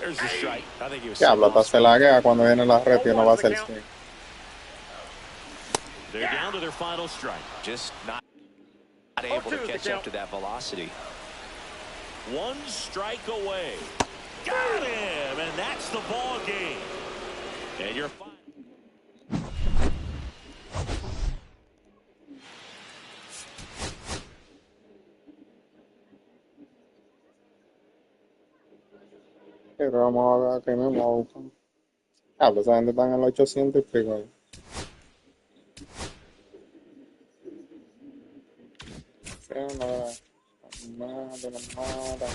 There's the strike. I think he was. Diablo, hasta se laguea cuando viene la red y no va a hacer swing. They're down to their final strike. Just not able to catch up to that velocity. 1 strike away. Got him, and that's the ball game. And you're fine. Pero vamos a ver que me muevo. Diablo, esa gente está en el 800 y pico ahí. Sí, no, nada.